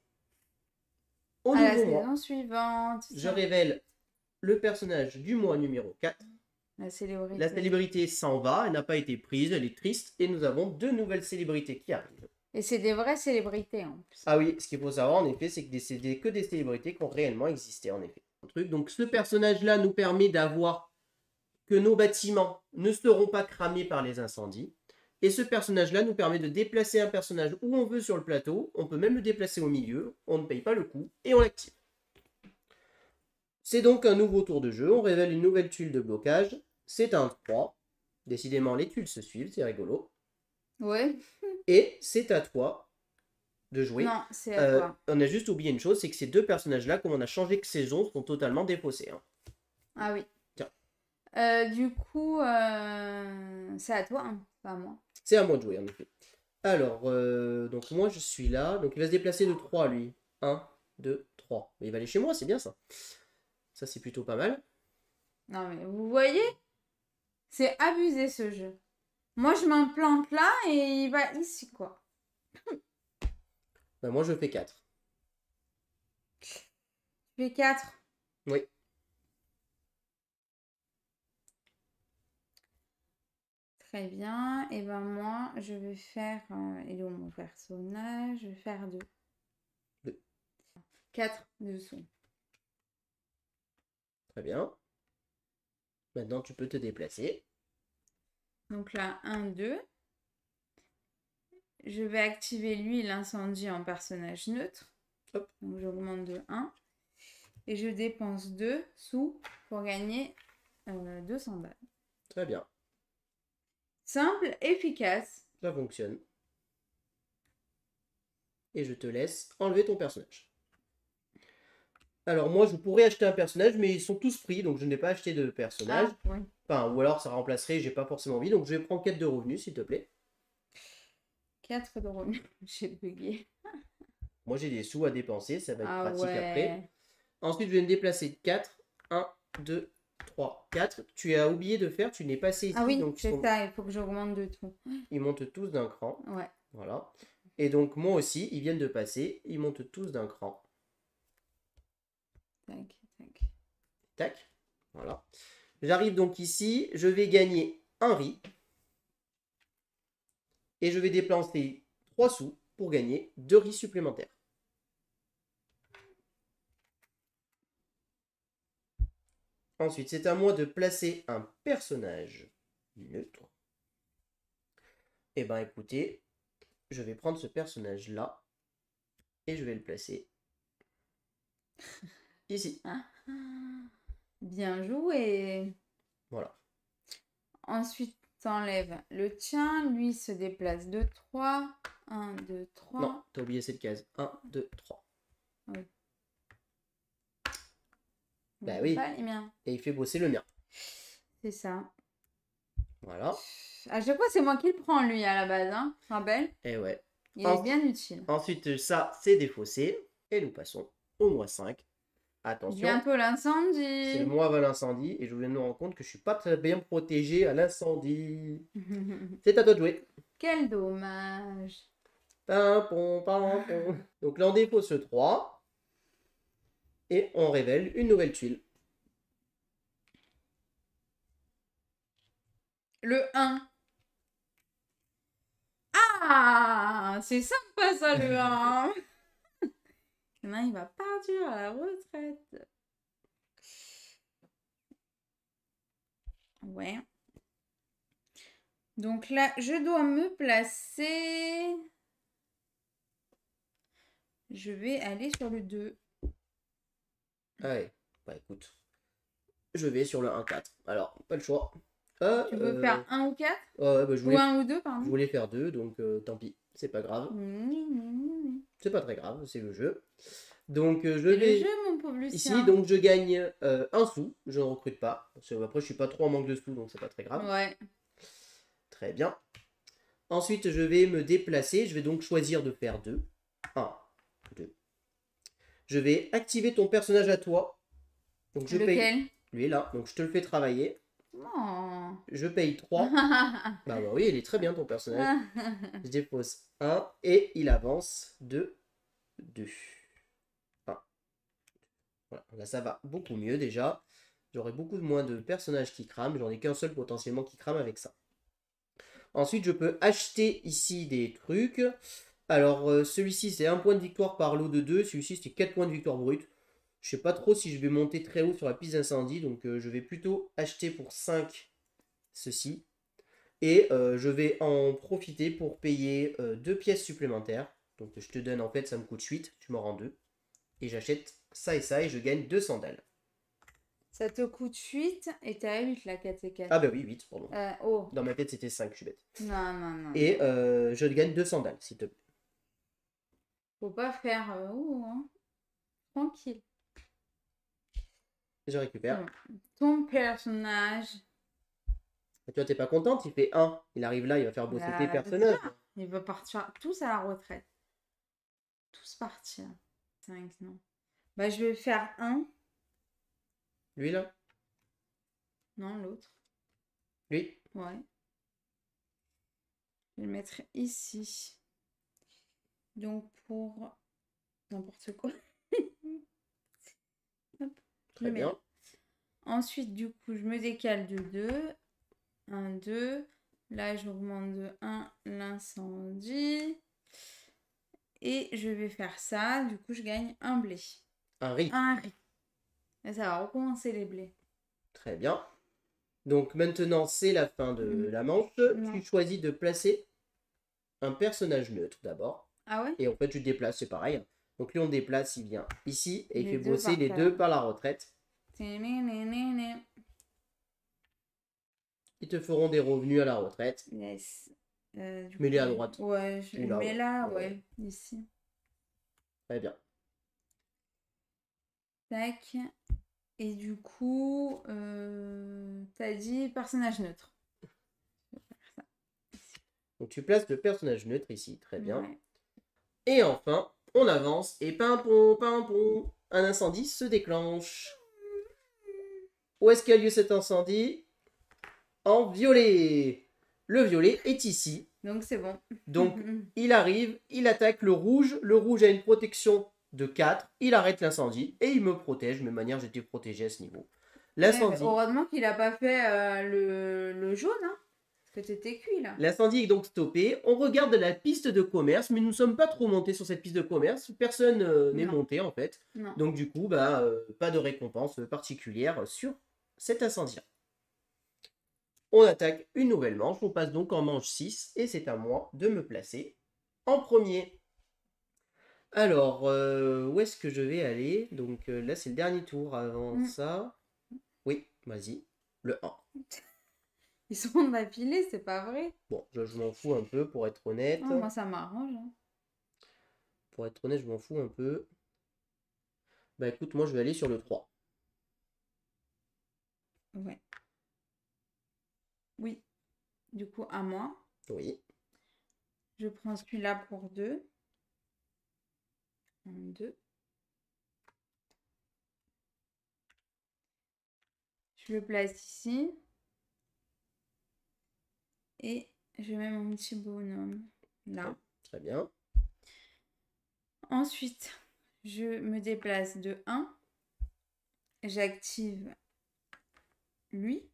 au à la nouveau mois. saison suivante. Je révèle le personnage du mois numéro 4. La célébrité. La célébrité s'en va, elle n'a pas été prise, elle est triste. Et nous avons 2 nouvelles célébrités qui arrivent. Et c'est des vraies célébrités en plus. Ah oui, ce qu'il faut savoir en effet, c'est que c'est que des célébrités qui ont réellement existé en effet. Donc ce personnage-là nous permet d'avoir que nos bâtiments ne seront pas cramés par les incendies. Et ce personnage-là nous permet de déplacer un personnage où on veut sur le plateau. On peut même le déplacer au milieu, on ne paye pas le coût et on l'active. C'est donc un nouveau tour de jeu, on révèle une nouvelle tuile de blocage. C'est un 3. Décidément, les tuiles se suivent, c'est rigolo. Ouais. Et c'est à toi de jouer. Non, c'est à toi. On a juste oublié une chose, c'est que ces 2 personnages-là, comme on a changé de saison, sont totalement défaussés. Hein. Ah oui. Tiens. Du coup, c'est à toi, hein, pas à moi. C'est à moi de jouer, en effet. Alors, donc moi je suis là. Donc il va se déplacer de 3, lui. 1, 2, 3. Mais il va aller chez moi, c'est bien ça. Ça, c'est plutôt pas mal. Non, mais vous voyez, c'est abusé ce jeu. Moi, je m'implante là et il va ici, quoi. Ben, moi, je fais 4. Tu fais 4. Oui. Très bien. Et ben moi, je vais faire... il est où mon personnage? Je vais faire 2. 2. 4 dessous. Très bien. Maintenant, tu peux te déplacer. Donc là, 1, 2. Je vais activer lui l'incendie en personnage neutre. Hop. Donc j'augmente de 1. Et je dépense 2 sous pour gagner 2 sandales. Très bien. Simple, efficace. Ça fonctionne. et je te laisse enlever ton personnage. Alors moi, je pourrais acheter un personnage, mais ils sont tous pris, donc je n'ai pas acheté de personnage. Ah, ouais. Enfin, ou alors ça remplacerait, j'ai pas forcément envie, donc je vais prendre 4 de revenus, s'il te plaît. 4 de revenus. J'ai bugué. Moi, j'ai des sous à dépenser, ça va être Ah pratique après. ouais. Ensuite, je vais me déplacer de 4. 1, 2, 3, 4. Tu as oublié de faire, tu n'es passé ici, Ah oui, donc c'est ça, il faut que j'augmente de tout. ils montent tous d'un cran. Ouais. Voilà. Et donc moi aussi, ils viennent de passer, ils montent tous d'un cran. Tac, tac. Tac. Voilà. J'arrive donc ici, je vais gagner un riz. Et je vais dépenser 3 sous pour gagner 2 riz supplémentaires. Ensuite, c'est à moi de placer un personnage neutre. Et ben écoutez, je vais prendre ce personnage-là et je vais le placer ici. Ah, ah. Bien joué. Voilà. Ensuite, t'enlèves le tien. Lui se déplace de 3. 1, 2, 3. Non, t'as oublié cette case. 1, 2, 3. Oui. Bah On oui. pas les miens. Et il fait bosser le mien. C'est ça. Voilà. À chaque fois, c'est moi qui le prends, lui, à la base. Hein. Tu te rappelles? Et ouais. Il est bien utile. Ensuite, ça, c'est défaussé. Et nous passons au mois 5. Attention. Bientôt C'est l'incendie. le mois avant l'incendie. Et je viens de me rendre compte que je suis pas très bien protégé à l'incendie. C'est à toi de jouer. Quel dommage. Pimpon, pimpon. Donc là, on dépose ce 3. Et on révèle une nouvelle tuile. Le 1. Ah, c'est sympa ça, le 1. Non, il va partir à la retraite. Ouais. Donc là, je dois me placer. Je vais aller sur le 2. Ouais, bah écoute. Je vais sur le 1-4. Alors, pas le choix. Tu veux faire 1 ou 4? Ouais, bah, Ou 1 ou 2, je pardon. voulais faire 2, donc tant pis. C'est pas grave. C'est pas très grave, c'est le jeu. Donc je C'est vais le jeu, mon pauvre Lucien. ici, donc je gagne 1 sou. Je ne recrute pas. Parce que après, je suis pas trop en manque de sous, donc c'est pas très grave. Ouais. Très bien. Ensuite, je vais me déplacer. Je vais donc choisir de faire 2. 1, 2. Je vais activer ton personnage à toi. Donc je Lequel? paye. Lui est là, donc je te le fais travailler. Oh. Je paye 3. Bah oui, il est très bien ton personnage. Je dépose 1 et il avance de 2. 1. Voilà, là ça va beaucoup mieux déjà. J'aurai beaucoup moins de personnages qui crament. J'en ai qu'un seul potentiellement qui crame avec ça. Ensuite, je peux acheter ici des trucs. Alors, celui-ci, c'est 1 point de victoire par lot de 2. Celui-ci, c'est 4 points de victoire brut. Je sais pas trop si je vais monter très haut sur la piste d'incendie. Donc, je vais plutôt acheter pour 5 ceci. Et je vais en profiter pour payer 2 pièces supplémentaires. Donc, je te donne, en fait, ça me coûte 8. Tu m'en rends 2. Et j'achète ça et je gagne 2 sandales. Ça te coûte 8 et t'as 8 là, 4 et 4. Ah bah oui, 8, pardon. Oh. Dans ma tête, c'était 5, je suis bête. Non, non, non. Et je gagne 2 sandales, s'il te plaît. Faut pas faire hein. Tranquille. Je récupère. Ton personnage. Et tu vois, t'es pas contente, il fait 1. Il arrive là, il va faire bosser tes personnages. Il va partir tous à la retraite. Tous partir. 5, non. Bah, je vais faire 1. Lui, là? Non, l'autre. Lui? Ouais. Je vais le mettre ici. Donc, pour n'importe quoi. Hop, Très bien. là. Ensuite, du coup, je me décale de 2. 1, 2. Là, j'augmente de 1 l'incendie. Et je vais faire ça. Du coup, je gagne un blé. Un riz. Un riz. Et ça va recommencer les blés. Très bien. Donc maintenant, c'est la fin de la manche. Tu choisis de placer un personnage neutre d'abord. Ah ouais? Et en fait, tu te déplaces, c'est pareil. Donc lui, on déplace, il vient ici et il fait bosser les deux par la retraite. Ils te feront des revenus à la retraite. Yes. Mets-les à droite. Ouais, je le mets là, ouais, ici. Très bien. Tac. Et du coup, t'as dit personnage neutre. Donc tu places le personnage neutre ici, très bien. Ouais. Et enfin, on avance et pimpon, pimpon, un incendie se déclenche. Où est-ce qu'a lieu cet incendie? En violet. Le violet est ici. Donc c'est bon. Donc il arrive, il attaque le rouge. Le rouge a une protection de 4. Il arrête l'incendie et il me protège. Mais de manière, j'étais protégé à ce niveau. L'incendie. Heureusement qu'il a pas fait le jaune, hein. Parce que t'étais cuit là. L'incendie est donc stoppé. On regarde la piste de commerce, mais nous ne sommes pas trop montés sur cette piste de commerce. Personne n'est Non. monté en fait. Non. Donc du coup, pas de récompense particulière sur cet incendie. On attaque une nouvelle manche. On passe donc en manche 6 et c'est à moi de me placer en premier. Alors, où est-ce que je vais aller? Donc là, c'est le dernier tour avant ça. Oui, vas-y. Le 1. Ils sont d'affilée, c'est pas vrai. Bon, je m'en fous un peu pour être honnête. Oh, moi ça m'arrange. Hein. Pour être honnête, je m'en fous un peu. Bah écoute, moi je vais aller sur le 3. Ouais. Oui. Du coup, à moi. Oui. Je prends celui-là pour 2. 2. Je le place ici. Et je mets mon petit bonhomme là. Très bien. Ensuite, je me déplace de 1. J'active lui,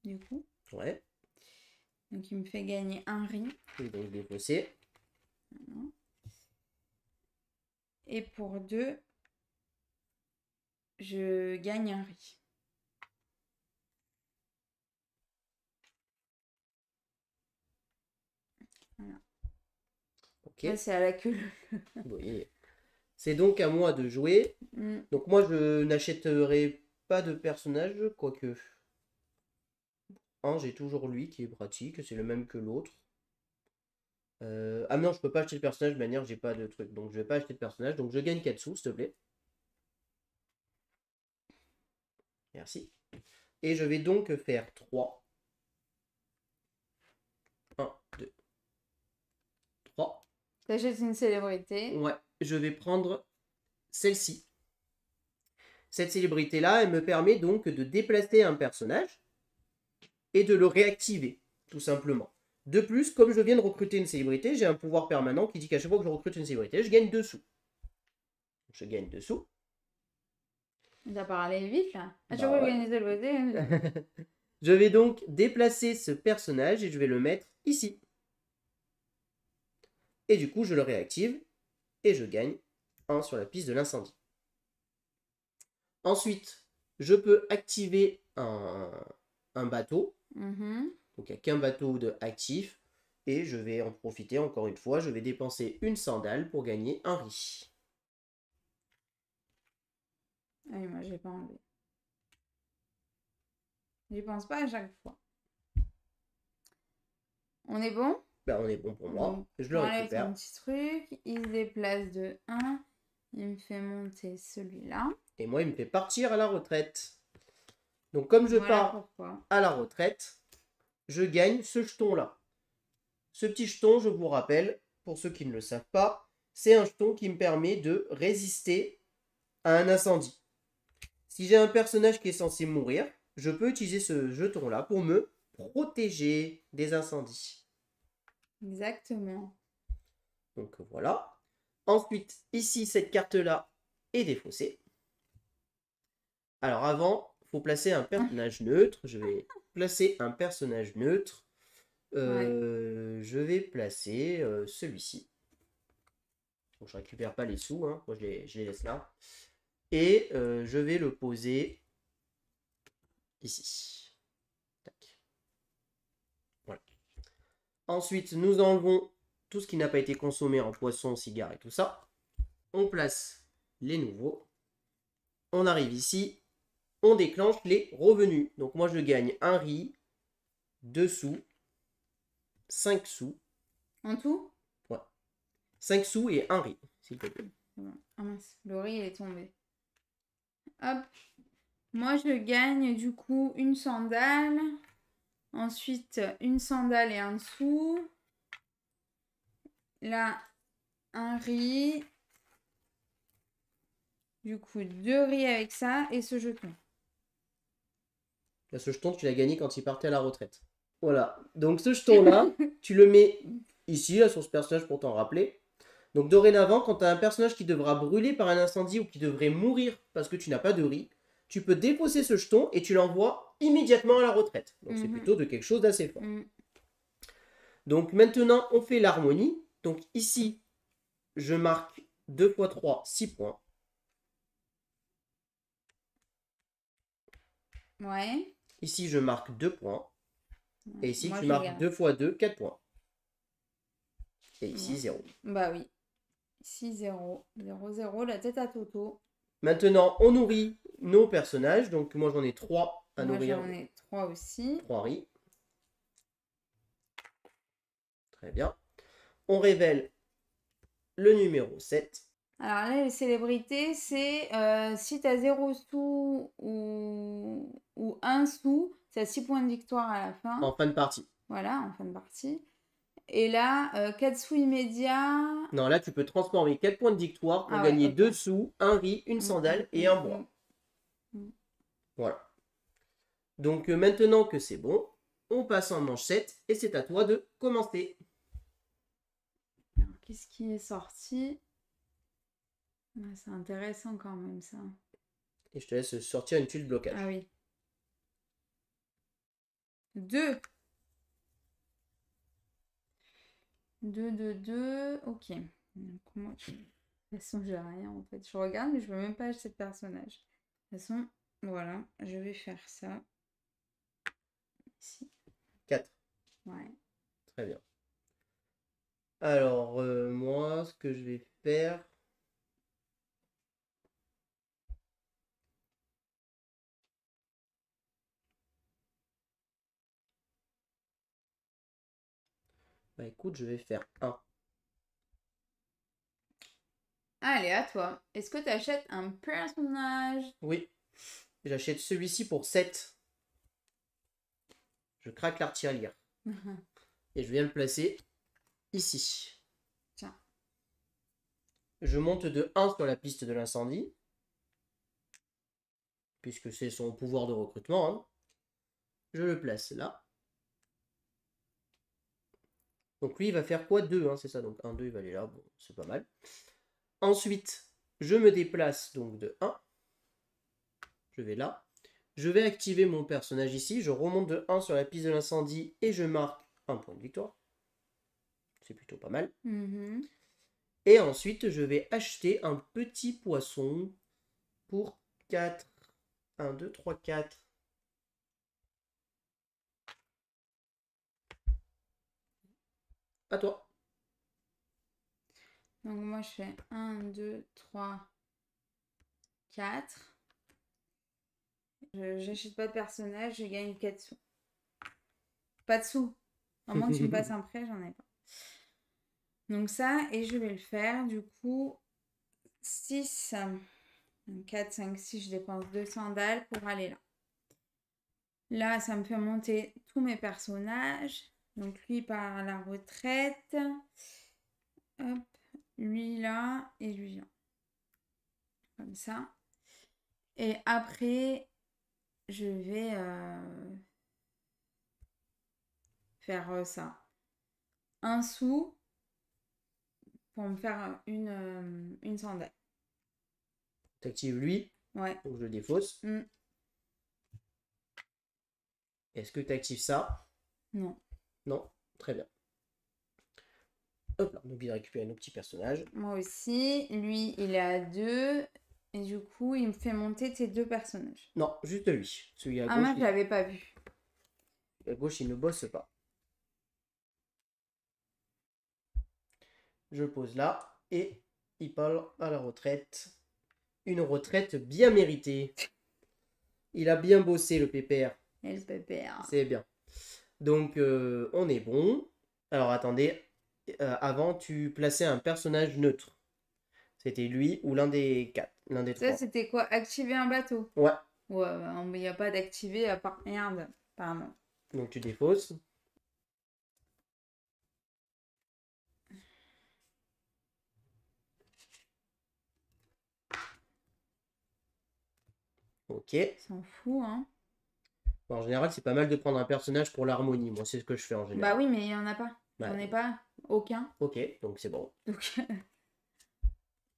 du coup. Ouais. Donc, il me fait gagner un riz. Et donc défausser. Voilà. Et pour 2, je gagne un riz. Voilà. Ok. Là, c'est à la queue. Oui. C'est donc à moi de jouer. Donc moi je n'achèterai pas de personnage, quoique. J'ai toujours lui qui est pratique, c'est le même que l'autre. Ah non, je peux pas acheter de personnage de manière, j'ai pas de truc. Donc je vais pas acheter de personnage. Donc je gagne 4 sous, s'il te plaît. Merci. Et je vais donc faire 3. 1, 2, 3. T'achètes une célébrité. Ouais, je vais prendre celle-ci. Cette célébrité-là, elle me permet donc de déplacer un personnage et de le réactiver, tout simplement. De plus, comme je viens de recruter une célébrité, j'ai un pouvoir permanent qui dit qu'à chaque fois que je recrute une célébrité, je gagne 2 sous. Je gagne 2 sous. T'as parlé vite là. À chaque Bah fois que ouais. je gagne une célébrité. Je vais donc déplacer ce personnage et je vais le mettre ici. Et du coup, je le réactive et je gagne 1 sur la piste de l'incendie. Ensuite, je peux activer un bateau. Donc, il n'y a qu'un bateau de actif. Et je vais en profiter encore une fois. Je vais dépenser une sandale pour gagner un riz. Ah oui, moi, j'ai pas enlevé. J'y pense pas à chaque fois. On est bon? Ben, on est bon pour moi. Je le Enlève récupère. son petit truc. Il se déplace de 1. Il me fait monter celui-là. Et moi, il me fait partir à la retraite. Donc, comme je pars à la retraite, je gagne ce jeton-là. Ce petit jeton, je vous rappelle, pour ceux qui ne le savent pas, c'est un jeton qui me permet de résister à un incendie. Si j'ai un personnage qui est censé mourir, je peux utiliser ce jeton-là pour me protéger des incendies. Exactement. Donc voilà. Ensuite, ici, cette carte-là est défaussée. Alors avant, il faut placer un personnage neutre. Je vais placer un personnage neutre. Je vais placer celui-ci. Donc, je récupère pas les sous, hein. Moi je les laisse là. Et je vais le poser ici. Tac. Voilà. Ensuite, nous enlevons tout ce qui n'a pas été consommé en poisson, cigare et tout ça. On place les nouveaux. On arrive ici. On déclenche les revenus. Donc moi je gagne un riz, 2 sous, 5 sous. En tout? Ouais. 5 sous et un riz, s'il te plaît. C'est bon. Ah mince, le riz il est tombé. Hop. Moi, je gagne du coup une sandale. Ensuite, une sandale et un dessous. Là, un riz. Du coup, 2 riz avec ça et ce jeton. Là, ce jeton, tu l'as gagné quand il partait à la retraite. Voilà. Donc ce jeton-là, tu le mets ici, là, sur ce personnage pour t'en rappeler. Donc dorénavant, quand tu as un personnage qui devra brûler par un incendie ou qui devrait mourir parce que tu n'as pas de riz, tu peux défausser ce jeton et tu l'envoies immédiatement à la retraite. Donc c'est plutôt de quelque chose d'assez fort. Donc maintenant, on fait l'harmonie. Donc ici, je marque 2 x 3, 6 points. Ouais. Ici, je marque 2 points. Et ici, Moi, tu je marques garde. 2 x 2, 4 points. Et ici, 0. Bah oui. Ici, 0. 0, 0, la tête à Toto. Maintenant, on nourrit nos personnages. Donc moi, j'en ai 3 à nourrir. Moi, j'en ai 3 aussi. 3 riz. Très bien. On révèle le numéro 7. Alors là, les célébrités, c'est si tu as 0 sous ou 1 sou, tu as 6 points de victoire à la fin. En fin de partie. Voilà, en fin de partie. Et là, 4 sous immédiats. Non, là, tu peux transformer 4 points de victoire pour ouais, gagner ok. 2 sous, un riz, une sandale et un bois. Voilà. Donc maintenant que c'est bon, on passe en manche 7 et c'est à toi de commencer. Alors, qu'est-ce qui est sorti? C'est intéressant quand même ça. Et je te laisse sortir une tuile de blocage. Ah oui. 2. 2, 2, 2. Ok. Comment... De toute façon, j'ai rien en fait. Je regarde, mais je veux même pas acheter de personnage. De toute façon, voilà. Je vais faire ça. Ici. 4. Ouais. Très bien. Alors, moi, ce que je vais faire... Bah écoute, je vais faire 1. Allez, à toi. Est-ce que tu achètes un personnage? Oui. J'achète celui-ci pour 7. Je craque l'artillère. Et je viens le placer ici. Tiens. Je monte de 1 sur la piste de l'incendie. Puisque c'est son pouvoir de recrutement. Hein. Je le place là. Donc lui, il va faire quoi? 2, hein, c'est ça. Donc 1, 2, il va aller là. Bon, c'est pas mal. Ensuite, je me déplace donc de 1. Je vais là. Je vais activer mon personnage ici. Je remonte de 1 sur la piste de l'incendie et je marque un point de victoire. C'est plutôt pas mal. Et ensuite, je vais acheter un petit poisson pour 4. 1, 2, 3, 4. À toi. Donc moi, je fais 1, 2, 3, 4. J'achète pas de personnage, je gagne 4 sous. Pas de sous. À moins que tu me passes un prêt, j'en ai pas. Donc ça, et je vais le faire. Du coup, 6, 4, 5, 6, je dépense 2 sandales pour aller là. Là, ça me fait monter tous mes personnages. Donc lui part à la retraite. Hop, lui là et lui là. Comme ça. Et après, je vais faire ça. 1 sou pour me faire une sandale. Tu actives lui. Ouais. Donc je le défausse. Est-ce que tu actives ça? Non. Non. Très bien. Hop là, on oublie de récupérer nos petits personnages. Moi aussi. Lui, il est à 2. Et du coup, il me fait monter tes 2 personnages. Non, juste lui. Celui à gauche. Ah, moi, je l'avais pas vu. À gauche, il ne bosse pas. Je pose là. Et il part à la retraite. Une retraite bien méritée. Il a bien bossé, le pépère. Et le pépère. C'est bien. Donc, on est bon. Alors, attendez. Avant, tu plaçais un personnage neutre. C'était lui ou l'un des quatre, l'un des Ça, trois. c'était quoi? Activer un bateau. Ouais, Ouais, il n'y a pas d'activer à part merde. Pardon. donc tu défausses. Ok. S'en fout, hein. Bon, en général, c'est pas mal de prendre un personnage pour l'harmonie. Moi, c'est ce que je fais en Bah général. oui, mais il n'y en a pas. Bah, J'en ai pas. Aucun. ok, donc c'est bon.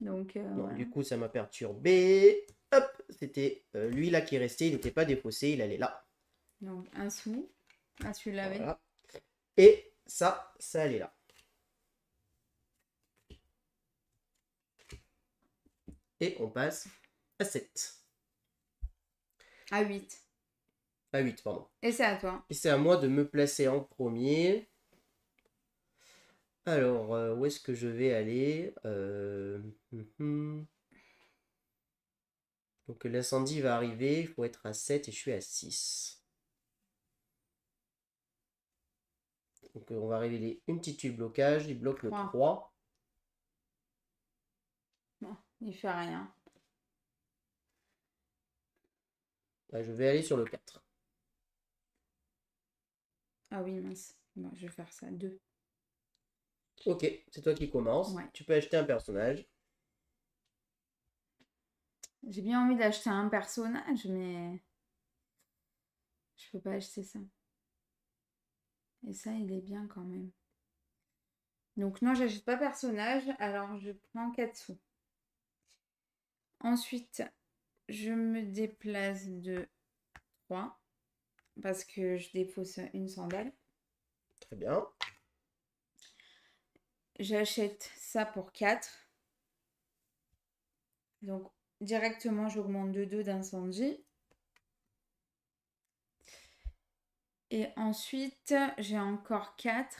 Donc, Non, voilà. du coup, ça m'a perturbé. Hop, c'était lui là qui restait. Il n'était pas défaussé, il allait là. Donc, un sou. Ah, tu l'avais. Voilà. Et ça allait là. Et on passe à 7. À 8. À 8, pardon. Et c'est à toi. Et c'est à moi de me placer en premier. Alors, où est-ce que je vais aller Donc l'incendie va arriver, il faut être à 7 et je suis à 6. Donc on va révéler une petite tuile blocage, il bloque le 3. Bon, il fait rien. Là, je vais aller sur le 4. Ah oui, mince. Bon, je vais faire ça. 2. Ok, c'est toi qui commences. Ouais. Tu peux acheter un personnage. J'ai bien envie d'acheter un personnage, mais je peux pas acheter ça. Et ça, il est bien quand même. Donc non, j'achète pas personnage, alors je prends 4 sous. Ensuite, je me déplace de 3 parce que je dépose une sandale. Très bien. J'achète ça pour 4. Donc directement, j'augmente de 2 d'incendie. Et ensuite, j'ai encore 4.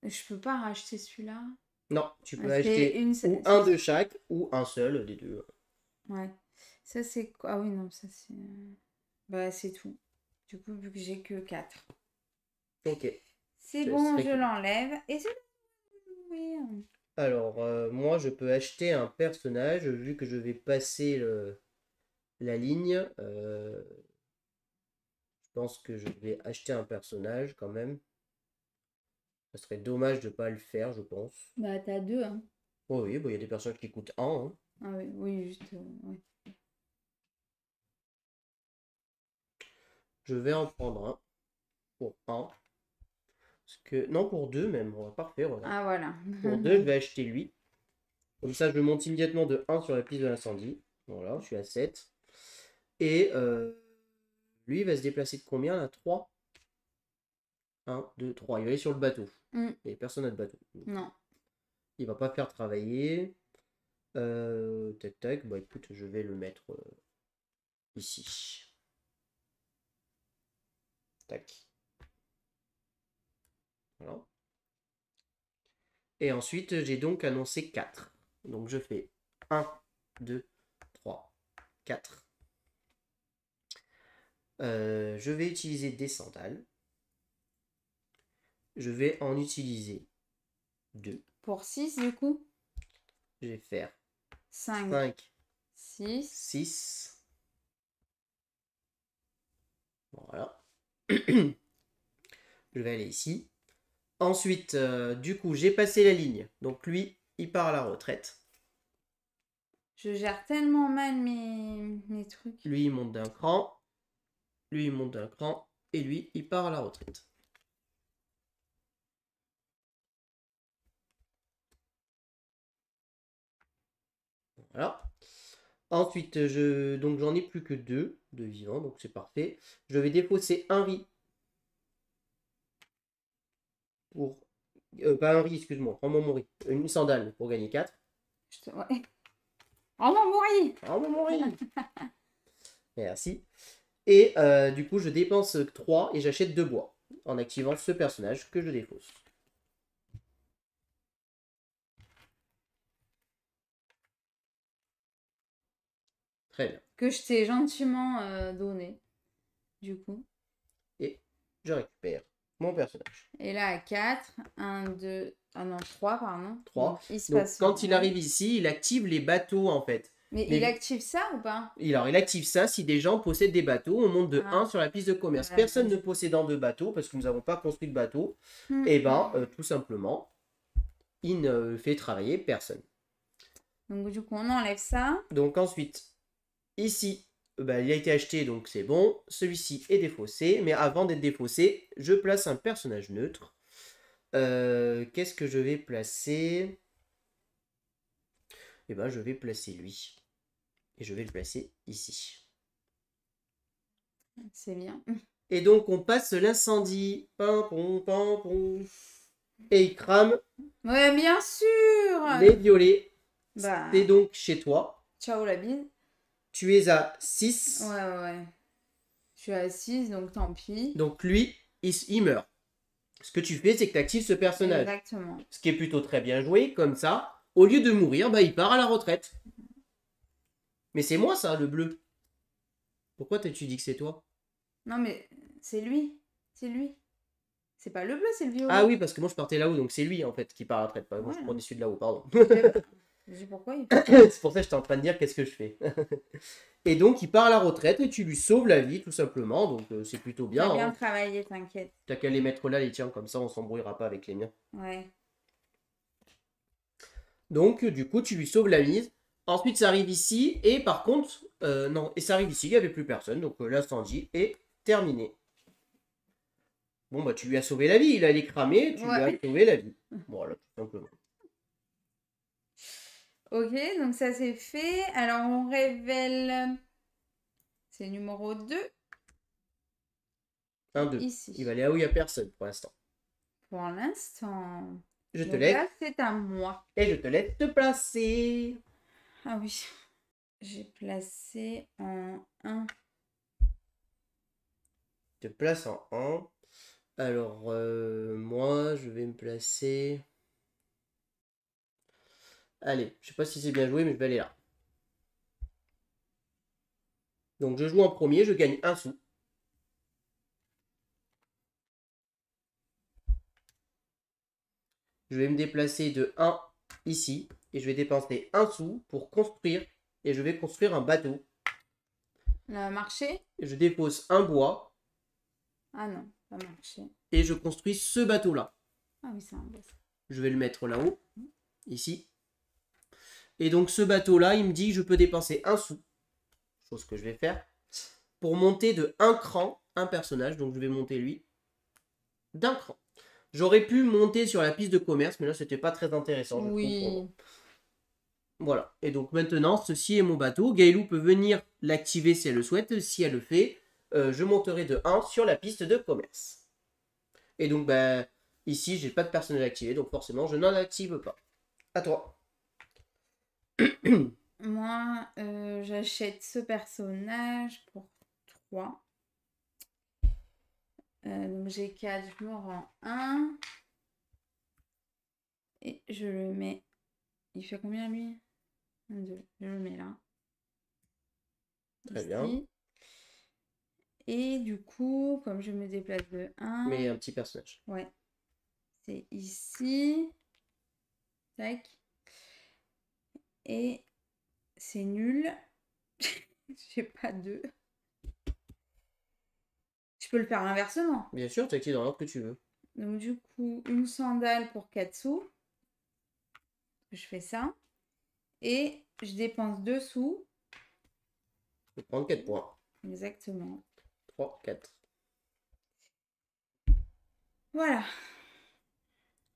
Je peux pas racheter celui-là. Non, tu peux C'est acheter une... ou un de chaque ou un seul des deux. Ouais. Ça, c'est quoi? Ah oui, non, ça, c'est... Bah, c'est tout. Du coup, vu que j'ai que 4. Ok. C'est Je bon, serai je que- l'enlève. Et c'est... Oui. Alors, moi, je peux acheter un personnage, vu que je vais passer la ligne. Je pense que je vais acheter un personnage quand même. Ça serait dommage de ne pas le faire, je pense. Bah, t'as 2, hein. Oh oui, bon, il y a des personnages qui coûtent 1. Hein. Ah oui, oui, juste... ouais. Je vais en prendre un pour 1. Parce que... Non, pour 2 même. Ouais, parfait, voilà. Ah, voilà. Pour 2, je vais acheter lui. Comme ça, je monte immédiatement de 1 sur la piste de l'incendie. Voilà, je suis à 7. Et lui, il va se déplacer de combien là? 3. 1, 2, 3. Il va aller sur le bateau. Mm. Et personne n'a de bateau. Non. Il va pas faire travailler. Tac tac. Bah écoute, je vais le mettre ici. Tac. Voilà. Et ensuite, j'ai donc annoncé 4. Donc je fais 1, 2, 3, 4. Je vais utiliser des sandales. Je vais en utiliser 2. Pour 6, du coup. Je vais faire 5, 5, 6. 6. Voilà. Je vais aller ici. Ensuite, du coup, j'ai passé la ligne. Donc lui, il part à la retraite. Je gère tellement mal mes trucs. Lui, il monte d'un cran. Lui, il monte d'un cran. Et lui, il part à la retraite. Voilà. Ensuite, donc j'en ai plus que 2 de vivants, donc c'est parfait. Je vais défausser un riz. Pour... pas un riz, excuse-moi. Prends-moi mon riz. Une sandale pour gagner 4. Ouais. Oh non, mourir. Prends-moi mon riz. Merci. Et du coup, je dépense 3 et j'achète 2 bois. En activant ce personnage que je défausse. Très bien. Que je t'ai gentiment donné, du coup. Et je récupère mon personnage. Et là, à 4, 1, 2, Ah non, 3, pardon. 3. Donc, il se Donc, passe quand il rien. arrive ici, il active les bateaux, en fait. Mais Mais il active ça ou pas? il active ça si des gens possèdent des bateaux. On monte de Ah. 1 sur la piste de commerce. Ouais, Personne ne vas-y. possédant de bateau, parce que nous n'avons pas construit de bateau, Hmm. et ben, tout simplement, il ne fait travailler personne. Donc, du coup, on enlève ça. Donc, ensuite, ici, bah, il a été acheté, donc c'est bon. Celui-ci est défaussé, mais avant d'être défaussé, je place un personnage neutre. Qu'est-ce que je vais placer? Eh ben, je vais placer lui. Et je vais le placer ici. C'est bien. Et donc, on passe l'incendie. Pam, pam, pam. Et il crame Ouais, bien sûr. les violets. Bah, C'est donc chez toi. ciao la bise. Tu es à 6. Ouais. Je suis assise, donc tant pis. Donc, lui, il meurt. Ce que tu fais, c'est que tu actives ce personnage. Exactement. Ce qui est plutôt très bien joué, comme ça. Au lieu de mourir, bah, il part à la retraite. Mais c'est moi, ça, le bleu. Pourquoi tu dis que c'est toi? Non, mais c'est lui. C'est lui. C'est pas le bleu, c'est le violet. Ah oui, parce que moi, je partais là-haut, donc c'est lui, en fait, qui part à la retraite. Moi, Voilà. je prends celui de là-haut, pardon. Je sais pourquoi il C'est pour ça que j'étais en train de dire qu'est-ce que je fais. Et donc, il part à la retraite et tu lui sauves la vie, tout simplement. Donc, c'est plutôt bien. T'as bien Hein. travaillé, t'inquiète. T'as qu'à les mettre là, les tiens, comme ça, on s'embrouillera pas avec les miens. Ouais. Donc, du coup, tu lui sauves la mise. Ensuite, ça arrive ici. Et par contre, non, et ça arrive ici, il n'y avait plus personne. Donc, l'incendie est terminé. Bon, bah, tu lui as sauvé la vie. Il allait cramer, tu lui as sauvé la vie. Voilà, tout simplement. Ok, donc ça c'est fait. Alors, on révèle... C'est numéro 2. 1, 2. Ici. Il va aller là où il n'y a personne pour l'instant. Pour l'instant. Je te Donc laisse. là, c'est à moi. Et je te laisse te placer. Ah oui. J'ai placé en 1. Te place en 1. Alors, moi, je vais me placer... Allez, je sais pas si c'est bien joué, mais je vais aller là. Donc, je joue en premier, je gagne 1 sou. Je vais me déplacer de 1 ici. Et je vais dépenser 1 sou pour construire. Et je vais construire un bateau. Le marché? Et je dépose un bois. Ah non, pas marché. Et je construis ce bateau-là. Ah oui, c'est un bois. Je vais le mettre là-haut. Ici. Et donc, ce bateau-là, il me dit que je peux dépenser 1 sou. Chose que je vais faire. Pour monter de 1 cran un personnage. Donc, je vais monter lui d'un cran. J'aurais pu monter sur la piste de commerce, mais là, c'était pas très intéressant. Oui. Voilà. Et donc, maintenant, ceci est mon bateau. Gaëlou peut venir l'activer si elle le souhaite. Si elle le fait, je monterai de 1 sur la piste de commerce. Et donc, bah, ici, j'ai pas de personnage activé. Donc, forcément, je n'en active pas. À toi. Moi, j'achète ce personnage pour 3. Donc j'ai 4, je me rends 1. Et je le mets... Il fait combien lui? 1, 2. Je le mets là. Très Ici. bien. Et du coup, comme je me déplace de 1... Mais un petit personnage. Ouais. C'est ici. Tac. Et c'est nul. J'ai pas 2. Je peux le faire inversement. Bien sûr, tu actives dans l'ordre que tu veux. Donc du coup, une sandale pour 4 sous. Je fais ça. Et je dépense 2 sous. Je vais prendre 4 points. Exactement. 3, 4. Voilà.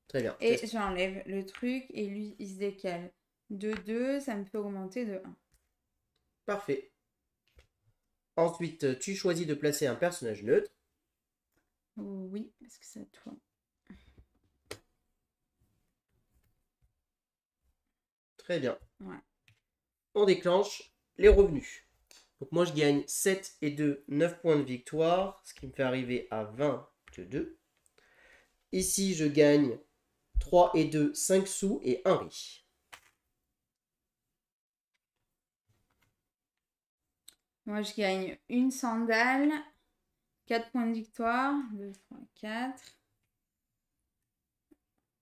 Très bien. Et j'enlève le truc et lui, il se décale. De 2, ça me fait augmenter de 1. Parfait. Ensuite, tu choisis de placer un personnage neutre. Oui, parce que c'est à toi. Très bien. Ouais. On déclenche les revenus. Donc moi, je gagne 7 et 2, 9 points de victoire, ce qui me fait arriver à 22. Ici, je gagne 3 et 2, 5 sous et 1 riz. Moi, je gagne une sandale, 4 points de victoire, 2, 3, 4.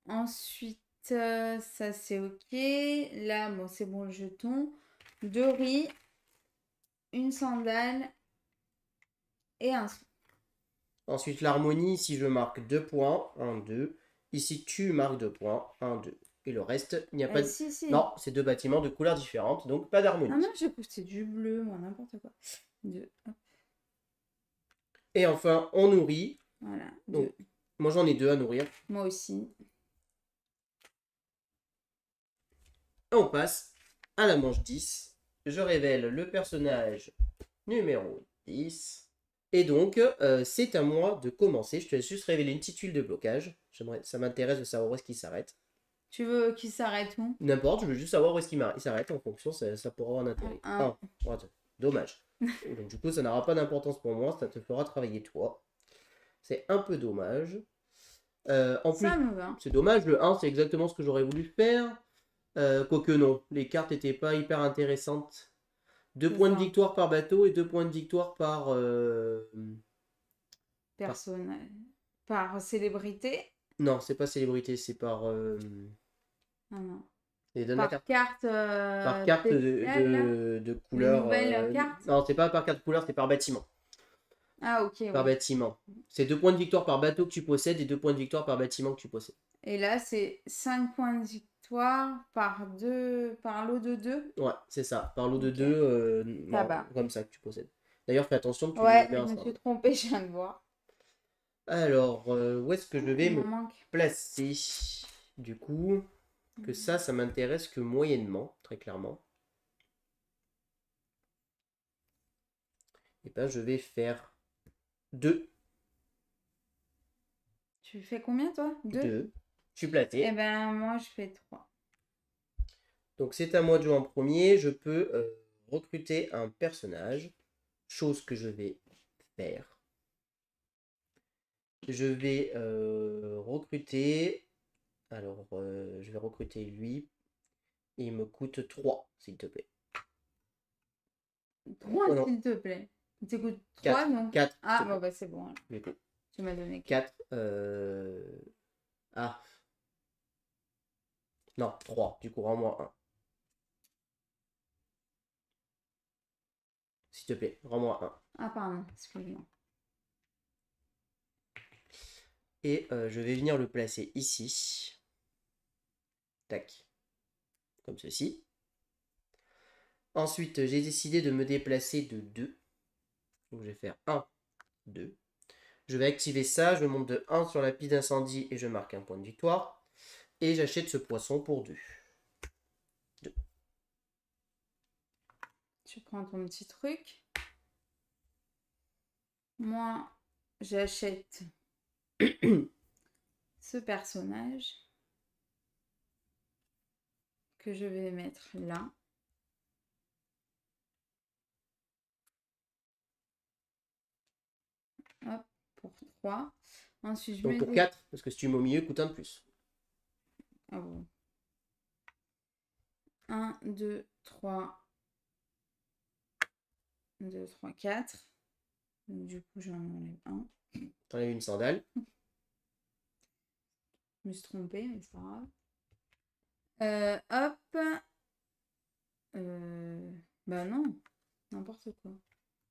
Ensuite, ça c'est ok. Là, bon, c'est bon le jeton. 2 riz, une sandale et un sou. Ensuite, l'harmonie, ici je marque 2 points, 1, 2. Ici, tu marques 2 points, 1, 2. Et le reste, il n'y a pas de... Si, si. Non, c'est 2 bâtiments de couleurs différentes, donc pas Ah d'harmonie. non, j'ai poussé du bleu, moi, n'importe quoi. 2, hop, Et enfin, on nourrit. voilà. Donc, 2. moi j'en ai 2 à nourrir. Moi aussi. Et on passe à la manche 10. Je révèle le personnage numéro 10. Et donc, c'est à moi de commencer. Je te laisse juste révéler une petite tuile de blocage. Ça m'intéresse de savoir où est-ce qu'il s'arrête. Tu veux qu'il s'arrête où? N'importe, je veux juste savoir où est-ce qu'il s'arrête en fonction, ça pourra avoir un intérêt. Un. Dommage. Donc du coup, ça n'aura pas d'importance pour moi, ça te fera travailler toi. C'est un peu dommage. En plus, Ça me va. c'est dommage, le 1, c'est exactement ce que j'aurais voulu faire. Quoique non, les cartes n'étaient pas hyper intéressantes. 2 C'est points de ça. victoire par bateau et 2 points de victoire par... Personnel. Par célébrité. Non, c'est pas célébrité, c'est par... Ah non. Et donne la carte. Carte. Par carte spéciale, là. de couleur. nouvelle carte. Non, c'est pas par carte couleur, c'est par bâtiment. Ah ok, Par ouais. bâtiment. C'est 2 points de victoire par bateau que tu possèdes et 2 points de victoire par bâtiment que tu possèdes. Et là, c'est 5 points de victoire par lot de 2. Ouais, c'est ça. Par lot de Ok. 2, Ça va. comme ça que tu possèdes. D'ailleurs, fais attention que tu Ouais, les mets je me suis ensemble. trompée, je viens de voir. Alors, où est-ce que je vais Il m'en me manque. placer? Du coup, que ça m'intéresse que moyennement, très clairement. Et ben, je vais faire 2. Tu fais combien, toi? 2? 2. Je suis placé. Eh ben, moi, je fais 3. Donc, c'est à moi de jouer en premier. Je peux recruter un personnage. Chose que je vais faire. Je vais recruter. Alors, je vais recruter lui. Il me coûte 3, s'il te plaît. 3, Oh non. s'il te plaît. Il te coûte 3, Quatre. donc. 4. Ah, bon, bah, c'est bon. Alors. Du coup. Tu m'as donné 4. 4. Ah. Non, 3. Du coup, rends-moi 1. S'il te plaît, rends-moi 1. Ah, pardon, excuse-moi. Et je vais venir le placer ici. Tac. Comme ceci. Ensuite, j'ai décidé de me déplacer de 2. Donc je vais faire 1, 2. Je vais activer ça, je monte de 1 sur la piste d'incendie et je marque un point de victoire. Et j'achète ce poisson pour 2. Tu prends ton petit truc. Moi, j'achète ce personnage que je vais mettre là. Hop, pour 3. Ensuite, je Donc me pour dis... 4, parce que si tu mets au milieu, il coûte un de plus. Ah bon. 1, 2, 3. 2, 3, 4. Donc, du coup, j'en enlève un. T'enlèves une sandale. Je me suis trompée, mais c'est pas grave. Hop. Bah non. N'importe quoi.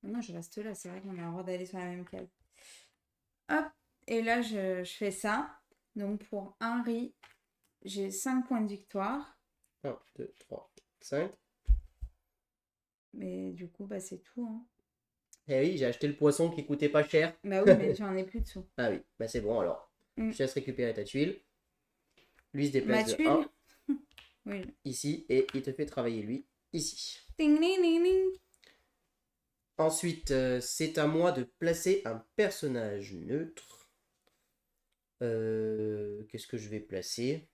Non, je reste là. C'est vrai qu'on a le droit d'aller sur la même case. Hop. Et là, je fais ça. Donc, pour un riz, j'ai 5 points de victoire. 1, 2, 3, 5. Mais du coup, bah c'est tout. Hein. Eh oui, j'ai acheté le poisson qui coûtait pas cher. Bah oui, mais j'en ai plus dessous. Ah oui, bah c'est bon alors. Mm. Je te laisse récupérer ta tuile. Lui se déplace Ma de tuile 1 Oui. ici et il te fait travailler lui ici. Ding, ding, ding, ding. Ensuite, c'est à moi de placer un personnage neutre. Qu'est-ce que je vais placer?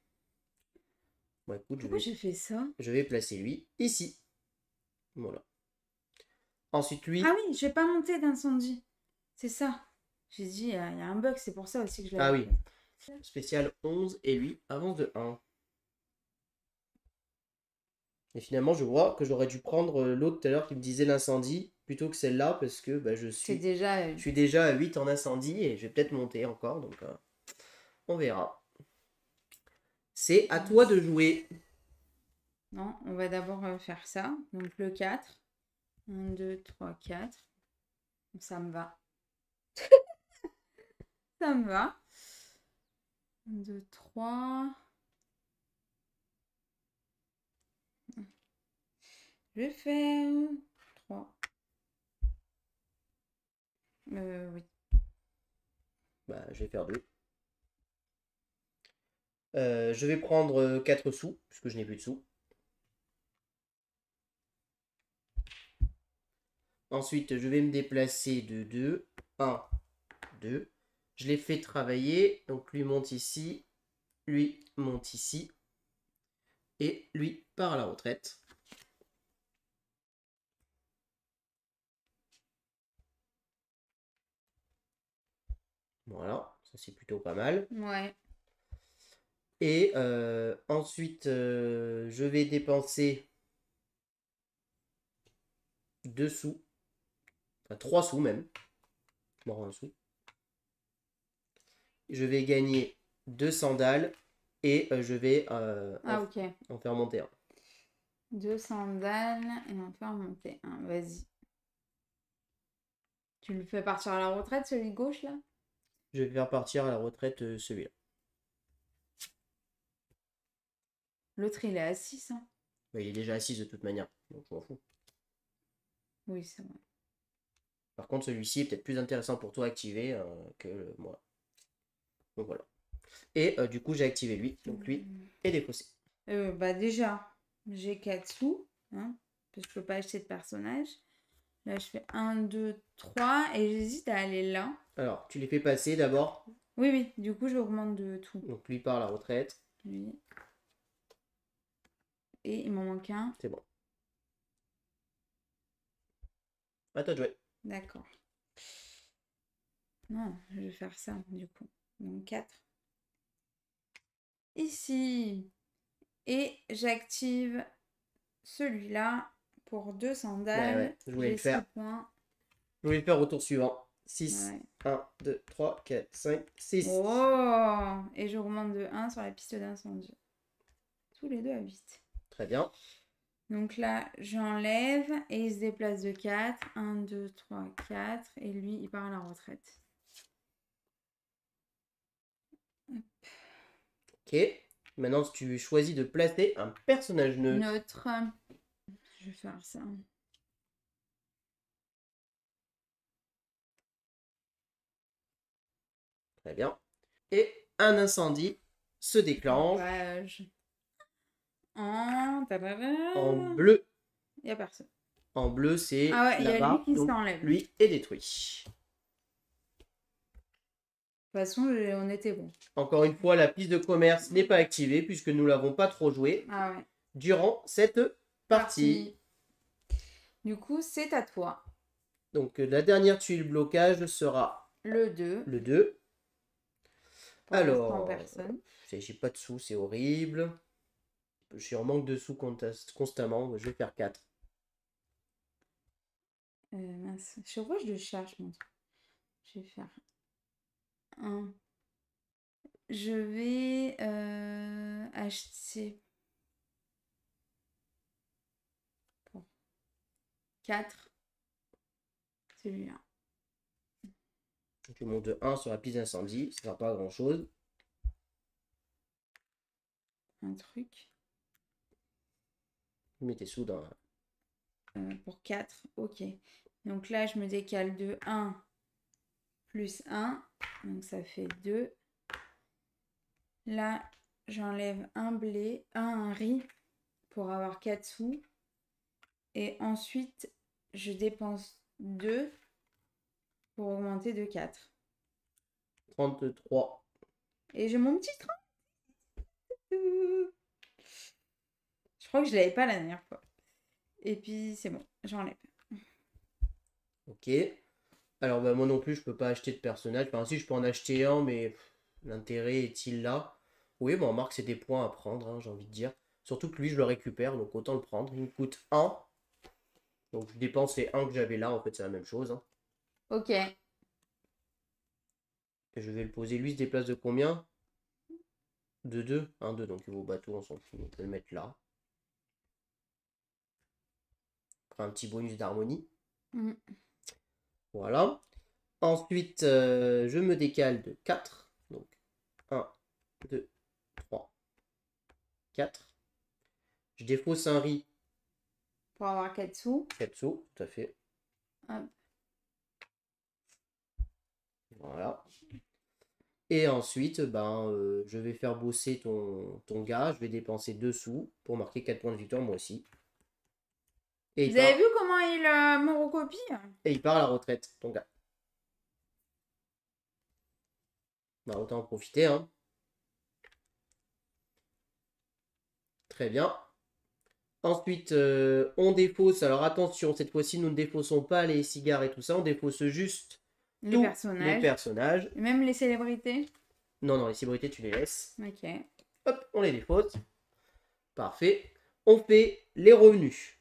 Bon, écoute, Pourquoi j'ai fait ça? je vais placer lui ici. Voilà. Ensuite, lui. Ah oui, je vais pas monter d'incendie. C'est ça. J'ai dit, il y a un bug, c'est pour ça aussi que je l'avais Ah oui. fait. Spécial 11 et lui avance de 1. Et finalement, je vois que j'aurais dû prendre l'autre tout à l'heure qui me disait l'incendie plutôt que celle-là parce que bah, je suis déjà à 8 en incendie et je vais peut-être monter encore. Donc, on verra. C'est à toi de jouer. Non, on va d'abord faire ça. Donc le 4. 1, 2, 3, 4. Ça me va. Ça me va. 1, 2, 3. Je vais faire 3. Oui. Bah, je vais faire 2. Je vais prendre 4 sous, puisque je n'ai plus de sous. Ensuite, je vais me déplacer de 2. 1, 2. Je les fais travailler. Donc lui monte ici, lui monte ici. Et lui part à la retraite. Voilà, ça c'est plutôt pas mal. Ouais. Et ensuite, je vais dépenser 2 sous. Enfin 3 sous même. Je m'en rends un sou. Je vais gagner 2 sandales. Et je vais ok. en faire monter un. 2 sandales et on peut en monter un. Vas-y. Tu le fais partir à la retraite, celui de gauche, là? Je vais faire partir à la retraite celui-là. L'autre, il est à 6, hein. Bah, il est déjà assis de toute manière, donc je m'en fous. Oui, c'est vrai. Par contre, celui-ci est peut-être plus intéressant pour toi à activer que moi. Donc voilà. Et du coup, j'ai activé lui. Donc lui est défaussé. Bah déjà, j'ai 4 sous, hein, parce que je peux pas acheter de personnage. Là, je fais 1, 2, 3 et j'hésite à aller là. Alors, tu les fais passer d'abord. Oui, oui, du coup, j'augmente de tout. Donc lui part à la retraite. Lui. Et il m'en manque un. C'est bon. À toi de jouer. D'accord. Non, je vais faire ça, du coup. Donc 4. Ici. Et j'active celui-là pour 2 sandales. Ouais, je voulais J'ai le faire. 6 points. Je voulais le faire au tour suivant. 6. Ouais. 1, 2, 3, 4, 5, 6. Oh! Et j'augmente de 1 sur la piste d'incendie. Tous les deux à 8. Très bien. Donc là, j'enlève et il se déplace de 4. 1, 2, 3, 4. Et lui, il part à la retraite. Ok. Maintenant, tu choisis de placer un personnage neutre. Neutre. Je vais faire ça. Très bien. Et un incendie se déclenche Page. En bleu. Il n'y a personne. En bleu, c'est Ah ouais, il y a lui là-bas. qui Donc, s'enlève. lui est détruit. De toute façon, on était bon. Encore une fois, la piste de commerce n'est pas activée puisque nous l'avons pas trop joué Ah ouais. durant cette partie. Du coup, c'est à toi. Donc, la dernière tuile blocage sera Le 2. le 2. Pour Alors, personne. j'ai pas de sous, c'est horrible. Je suis en manque de sous constamment. Je vais faire 4. Mince. Sur quoi je le cherche, mon truc? Je vais faire 1. Je vais acheter pour 4 celui-là. Je monte de 1 sur la piste d'incendie. Ça ne sert pas à grand chose. Un truc. Je mets tes sous dans. Pour 4, ok. Donc là, je me décale de 1 plus 1. Donc ça fait 2. Là, j'enlève un blé, un riz pour avoir 4 sous. Et ensuite, je dépense 2 pour augmenter de 4. 33. Et j'ai mon petit train. Je crois que je l'avais pas la dernière fois. Et puis, c'est bon, j'enlève. Ok. Alors, bah, moi non plus, je peux pas acheter de personnage. Enfin, si, je peux en acheter un, mais l'intérêt est-il là? Oui, bon, remarque, c'est des points à prendre, hein, j'ai envie de dire. Surtout que lui, je le récupère, donc autant le prendre. Il me coûte 1. Donc, je dépense les 1 que j'avais là. En fait, c'est la même chose. Hein. Ok. Et je vais le poser. Lui, il se déplace de combien? De 2. 1, 2, donc vos bateaux, on s'en fout. On peut le mettre là. Un petit bonus d'harmonie. Mm. Voilà. Ensuite, je me décale de 4. Donc 1, 2, 3, 4. Je défausse un riz. Pour avoir 4 sous. 4 sous, tout à fait. Hop. Voilà. Et ensuite, ben, je vais faire bosser ton gars. Je vais dépenser 2 sous pour marquer 4 points de victoire, moi aussi. Et Vous avez vu comment il me recopie? Et il part à la retraite, ton gars. Bah, autant en profiter, hein. Très bien. Ensuite, on défausse. Alors attention, cette fois-ci, nous ne défaussons pas les cigares et tout ça. On défausse juste Les tous personnages. les personnages. Et même les célébrités. Non, non, les célébrités, tu les laisses. Ok. Hop, on les défausse. Parfait. On fait les revenus.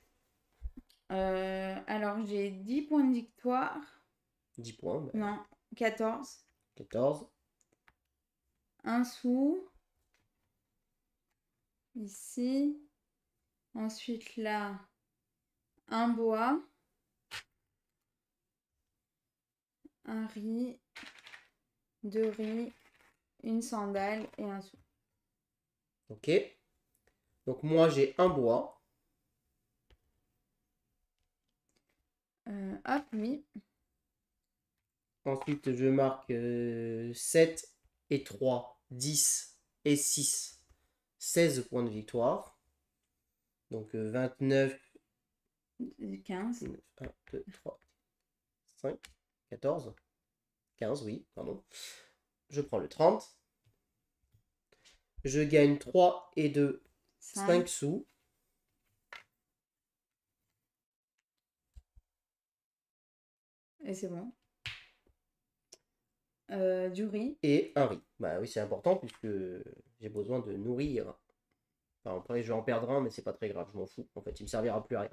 Alors, j'ai 10 points de victoire. 10 points. Bah, Non, 14. 14. 1 sou. Ici. Ensuite, là, un bois. Un riz. 2 riz. Une sandale et un sou. Ok. Donc moi, j'ai un bois. Hop, oui. Ensuite, je marque 7 et 3, 10 et 6, 16 points de victoire. Donc 29, 15. 1, 2, 3, 5, 14, 15, oui, pardon. Je prends le 30. Je gagne 3 et 2, 5 sous. Et c'est bon. Du riz. Et un riz. Bah oui, c'est important puisque j'ai besoin de nourrir. Enfin, après, je vais en perdre un, mais c'est pas très grave, je m'en fous. En fait, il me servira plus à rien.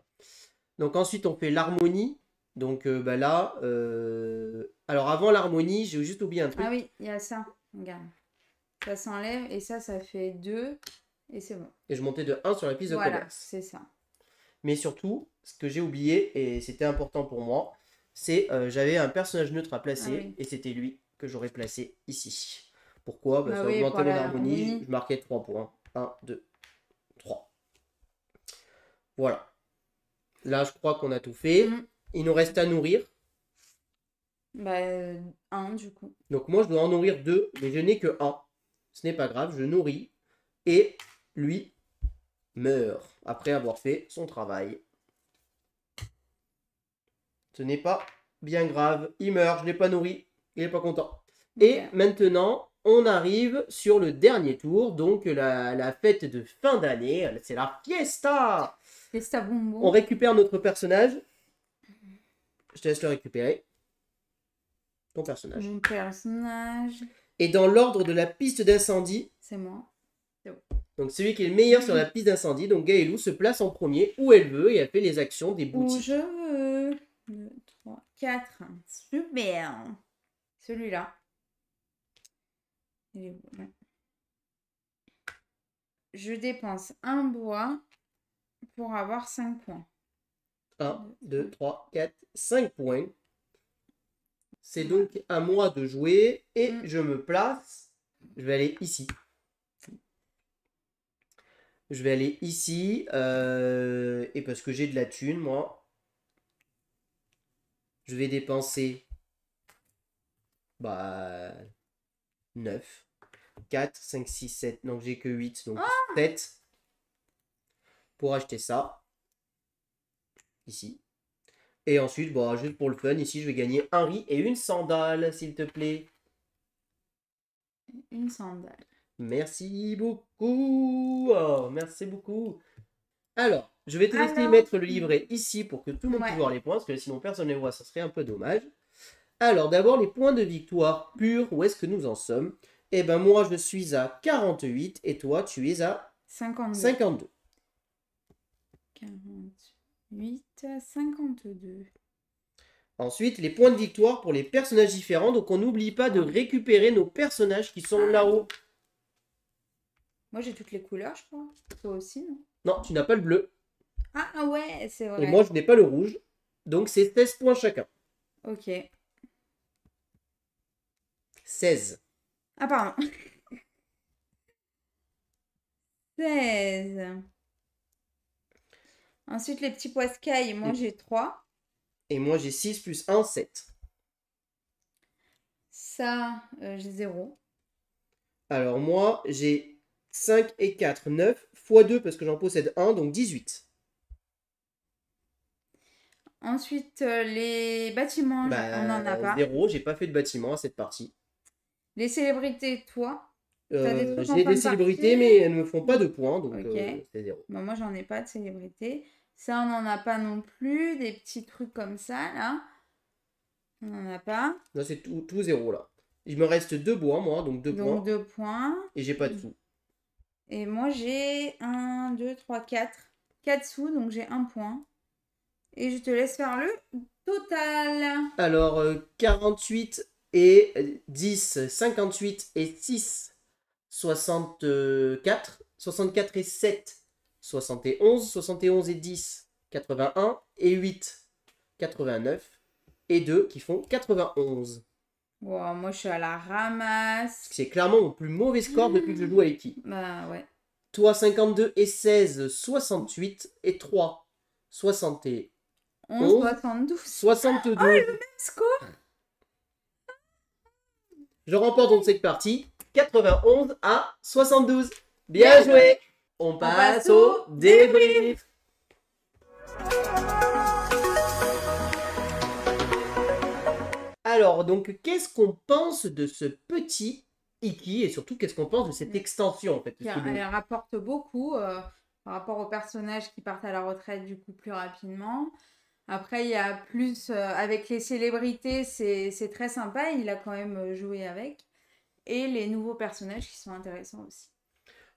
Donc ensuite, on fait l'harmonie. Donc bah là, alors avant l'harmonie, j'ai juste oublié un truc. Ah oui, il y a ça. Regarde. Ça s'enlève et ça fait 2. Et c'est bon. Et je montais de 1 sur la piste de Voilà, commerce. c'est ça. Mais surtout, ce que j'ai oublié, et c'était important pour moi, c'est j'avais un personnage neutre à placer, Ah oui. et c'était lui que j'aurais placé ici. Pourquoi? Bah, Bah ça oui, augmentait pour mon la harmonie, harmonie. je marquais 3 points. 1, 2, 3. Voilà. Là, je crois qu'on a tout fait. Mm. Il nous reste à nourrir. Bah, 1 du coup. Donc moi, je dois en nourrir 2, mais je n'ai que 1. Ce n'est pas grave, je nourris. Et lui meurt après avoir fait son travail. Ce n'est pas bien grave. Il meurt, je ne l'ai pas nourri. Il n'est pas content. Et Ok. maintenant, on arrive sur le dernier tour. Donc la fête de fin d'année. C'est la fiesta. Fiesta bonbon. On récupère notre personnage. Je te laisse le récupérer. Ton personnage. Mon personnage. Et dans l'ordre de la piste d'incendie, C'est moi. donc celui qui est le meilleur sur la piste d'incendie, donc Gaëlou se place en premier où elle veut et elle fait les actions des Où boutiques. je veux. 2, 3, 4. Super. Celui-là. Il est beau, là. Je dépense un bois pour avoir 5 points. 1, 2, 3, 4, 5 points. C'est donc à moi de jouer et je me place. Je vais aller ici. Je vais aller ici. Et parce que j'ai de la thune, moi. Je vais dépenser 9, 4, 5, 6, 7. Donc j'ai que 8. Donc 7 pour acheter ça. Ici. Et ensuite, juste pour le fun, ici, je vais gagner un riz et une sandale, s'il te plaît. Une sandale. Merci beaucoup. Oh, merci beaucoup. Alors, je vais te laisser mettre le livret ici pour que tout le monde puisse voir les points, parce que sinon personne ne les voit, ça serait un peu dommage. Alors, d'abord, les points de victoire purs, où est-ce que nous en sommes? Eh ben, moi, je suis à 48 et toi, tu es à 52. 48, 52. Ensuite, les points de victoire pour les personnages différents. Donc, on n'oublie pas de récupérer nos personnages qui sont là-haut. Moi, j'ai toutes les couleurs, je crois. Toi aussi, non? Non, tu n'as pas le bleu. Ah ouais, c'est Et vrai. moi, je n'ai pas le rouge. Donc, c'est 16 points chacun. Ok. 16. Ah, pardon. 16. Ensuite, les petits poiscailles, moi, j'ai 3. Et moi, j'ai 6 plus 1, 7. Ça, j'ai 0. Alors, moi, j'ai 5 et 4, 9. Fois 2 parce que j'en possède 1, donc 18. Ensuite, les bâtiments, on n'en a Bah, pas. 0. J'ai pas fait de bâtiment à cette partie. Les célébrités, toi, t'as des trucs en J'ai fin des de célébrités, partie? mais elles ne me font pas de points, donc Ok. c'est 0. Bah, moi, j'en ai pas de célébrités. Ça, on n'en a pas non plus. Des petits trucs comme ça, là. On n'en a pas. Là, c'est tout 0, là. Il me reste 2 bois, moi, donc 2 Donc, points. 2 points. Et j'ai pas de sous. Et moi, j'ai 1, 2, 3, 4. 4 sous, donc j'ai 1 point. Et je te laisse faire le total. Alors, 48 et 10, 58 et 6, 64. 64 et 7, 71. 71 et 10, 81. Et 8, 89. Et 2 qui font 91. Wow, moi, je suis à la ramasse. C'est clairement mon plus mauvais score depuis que je joue à Iki. Bah ouais. Toi, 52 et 16, 68. Et 3, 71. 11, 72. 62. Oh, le même score. Je remporte donc cette partie 91 à 72. Bien joué. On passe au débrief. Alors, donc, qu'est-ce qu'on pense de ce petit Iki et surtout, qu'est-ce qu'on pense de cette extension en fait? Parce que Elle rapporte beaucoup par rapport aux personnages qui partent à la retraite du coup plus rapidement. Après, il y a plus avec les célébrités, c'est très sympa. Il a quand même joué avec. Et les nouveaux personnages qui sont intéressants aussi.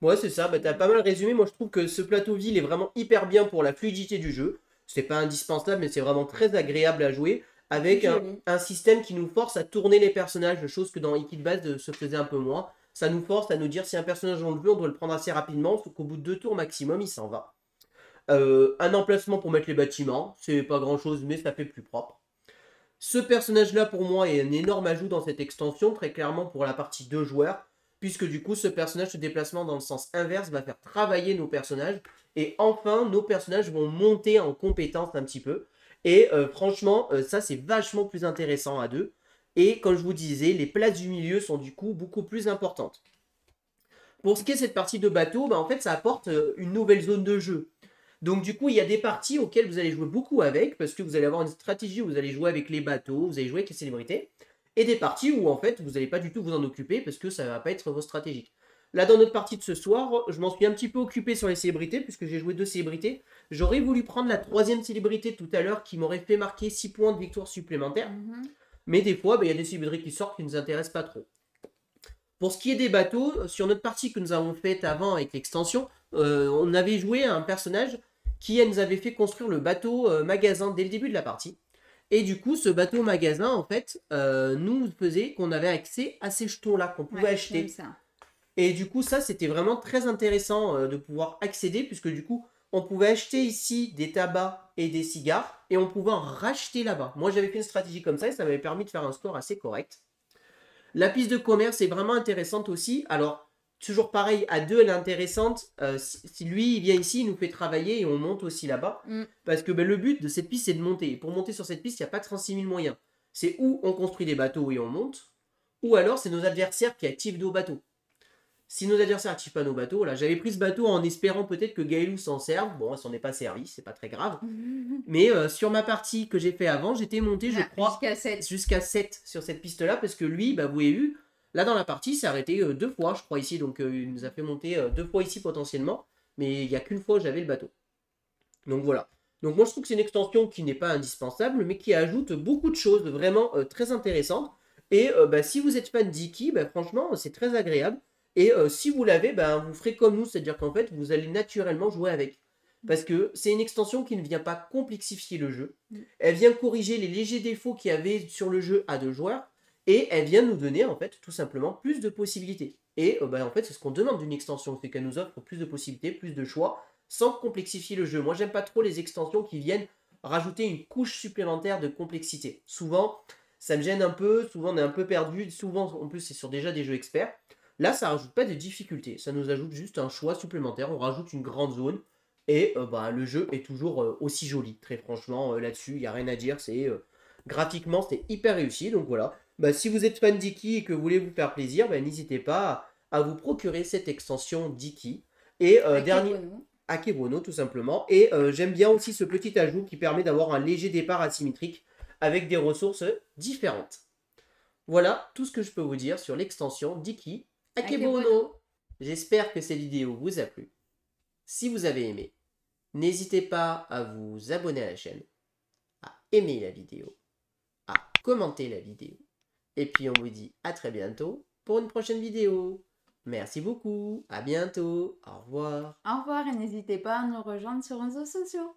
Ouais, c'est ça, bah, t'as pas mal résumé. Moi, je trouve que ce plateau ville est vraiment hyper bien pour la fluidité du jeu. C'est pas indispensable, mais c'est vraiment très agréable à jouer. Avec Joli. un système qui nous force à tourner les personnages, chose que dans Iki Base se faisait un peu moins. Ça nous force à nous dire si un personnage on le veut, on doit le prendre assez rapidement, faut qu'au bout de 2 tours maximum, il s'en va. Un emplacement pour mettre les bâtiments, c'est pas grand chose, mais ça fait plus propre. Ce personnage-là, pour moi, est un énorme ajout dans cette extension, très clairement pour la partie 2 joueurs, puisque du coup, ce personnage, ce déplacement dans le sens inverse, va faire travailler nos personnages, et enfin, nos personnages vont monter en compétence un petit peu. Et franchement, ça, c'est vachement plus intéressant à deux. Et comme je vous disais, les places du milieu sont du coup beaucoup plus importantes. Pour ce qui est de cette partie de bateau, bah, en fait, ça apporte une nouvelle zone de jeu. Donc du coup, il y a des parties auxquelles vous allez jouer beaucoup avec, parce que vous allez avoir une stratégie où vous allez jouer avec les bateaux, vous allez jouer avec les célébrités, et des parties où en fait, vous n'allez pas du tout vous en occuper, parce que ça ne va pas être vos stratégiques. Là, dans notre partie de ce soir, je m'en suis un petit peu occupé sur les célébrités, puisque j'ai joué 2 célébrités. J'aurais voulu prendre la 3e célébrité tout à l'heure, qui m'aurait fait marquer 6 points de victoire supplémentaires. Mais des fois, il y a des célébrités qui sortent qui ne nous intéressent pas trop. Pour ce qui est des bateaux, sur notre partie que nous avons faite avant avec l'extension, on avait joué à un personnage qui nous avait fait construire le bateau magasin dès le début de la partie. Et du coup, ce bateau magasin, en fait, nous faisait qu'on avait accès à ces jetons-là qu'on pouvait acheter. Ça. Et du coup, ça, c'était vraiment très intéressant de pouvoir accéder, puisque du coup, on pouvait acheter ici des tabacs et des cigares, et on pouvait en racheter là-bas. Moi, j'avais fait une stratégie comme ça, et ça m'avait permis de faire un score assez correct. La piste de commerce est vraiment intéressante aussi. Alors, toujours pareil, à 2, elle est intéressante. Si lui, il vient ici, il nous fait travailler et on monte aussi là-bas. Parce que le but de cette piste, c'est de monter. Et pour monter sur cette piste, il n'y a pas 36 000 moyens. C'est où on construit des bateaux et on monte, ou alors c'est nos adversaires qui activent nos bateaux. Si nos adversaires n'activent pas nos bateaux, là, j'avais pris ce bateau en espérant peut-être que Gaëlou s'en serve. Bon, elle s'en est pas servi, c'est pas très grave. Mais sur ma partie que j'ai fait avant, j'étais monté, je crois, jusqu'à 7 sur cette piste-là, parce que lui, vous avez vu, là dans la partie, il s'est arrêté 2 fois, je crois, ici. Donc il nous a fait monter 2 fois ici potentiellement, mais il n'y a qu'une fois où j'avais le bateau. Donc voilà. Donc moi je trouve que c'est une extension qui n'est pas indispensable, mais qui ajoute beaucoup de choses vraiment très intéressantes. Et si vous êtes fan d'Iki, franchement, c'est très agréable. Et si vous l'avez, vous ferez comme nous, c'est-à-dire qu'en fait, vous allez naturellement jouer avec. Parce que c'est une extension qui ne vient pas complexifier le jeu. Elle vient corriger les légers défauts qu'il y avait sur le jeu à 2 joueurs. Et elle vient nous donner, en fait, tout simplement, plus de possibilités. Et en fait, c'est ce qu'on demande d'une extension, c'est qu'elle nous offre plus de possibilités, plus de choix, sans complexifier le jeu. Moi, j'aime pas trop les extensions qui viennent rajouter une couche supplémentaire de complexité. Souvent, ça me gêne un peu, souvent on est un peu perdu, souvent en plus c'est sur déjà des jeux experts. Là, ça rajoute pas de difficulté, ça nous ajoute juste un choix supplémentaire, on rajoute une grande zone, et le jeu est toujours aussi joli, très franchement, là-dessus, il n'y a rien à dire, graphiquement, c'est hyper réussi, donc voilà. Si vous êtes fan d'Iki et que vous voulez vous faire plaisir, n'hésitez pas à vous procurer cette extension d'Iki. Et dernier, Akebono. Akebono tout simplement. Et j'aime bien aussi ce petit ajout qui permet d'avoir un léger départ asymétrique avec des ressources différentes. Voilà tout ce que je peux vous dire sur l'extension d'Iki Akebono. Akebono. J'espère que cette vidéo vous a plu. Si vous avez aimé, n'hésitez pas à vous abonner à la chaîne, à aimer la vidéo, à commenter la vidéo. Et puis on vous dit à très bientôt pour une prochaine vidéo. Merci beaucoup, à bientôt, au revoir. Au revoir et n'hésitez pas à nous rejoindre sur les réseaux sociaux.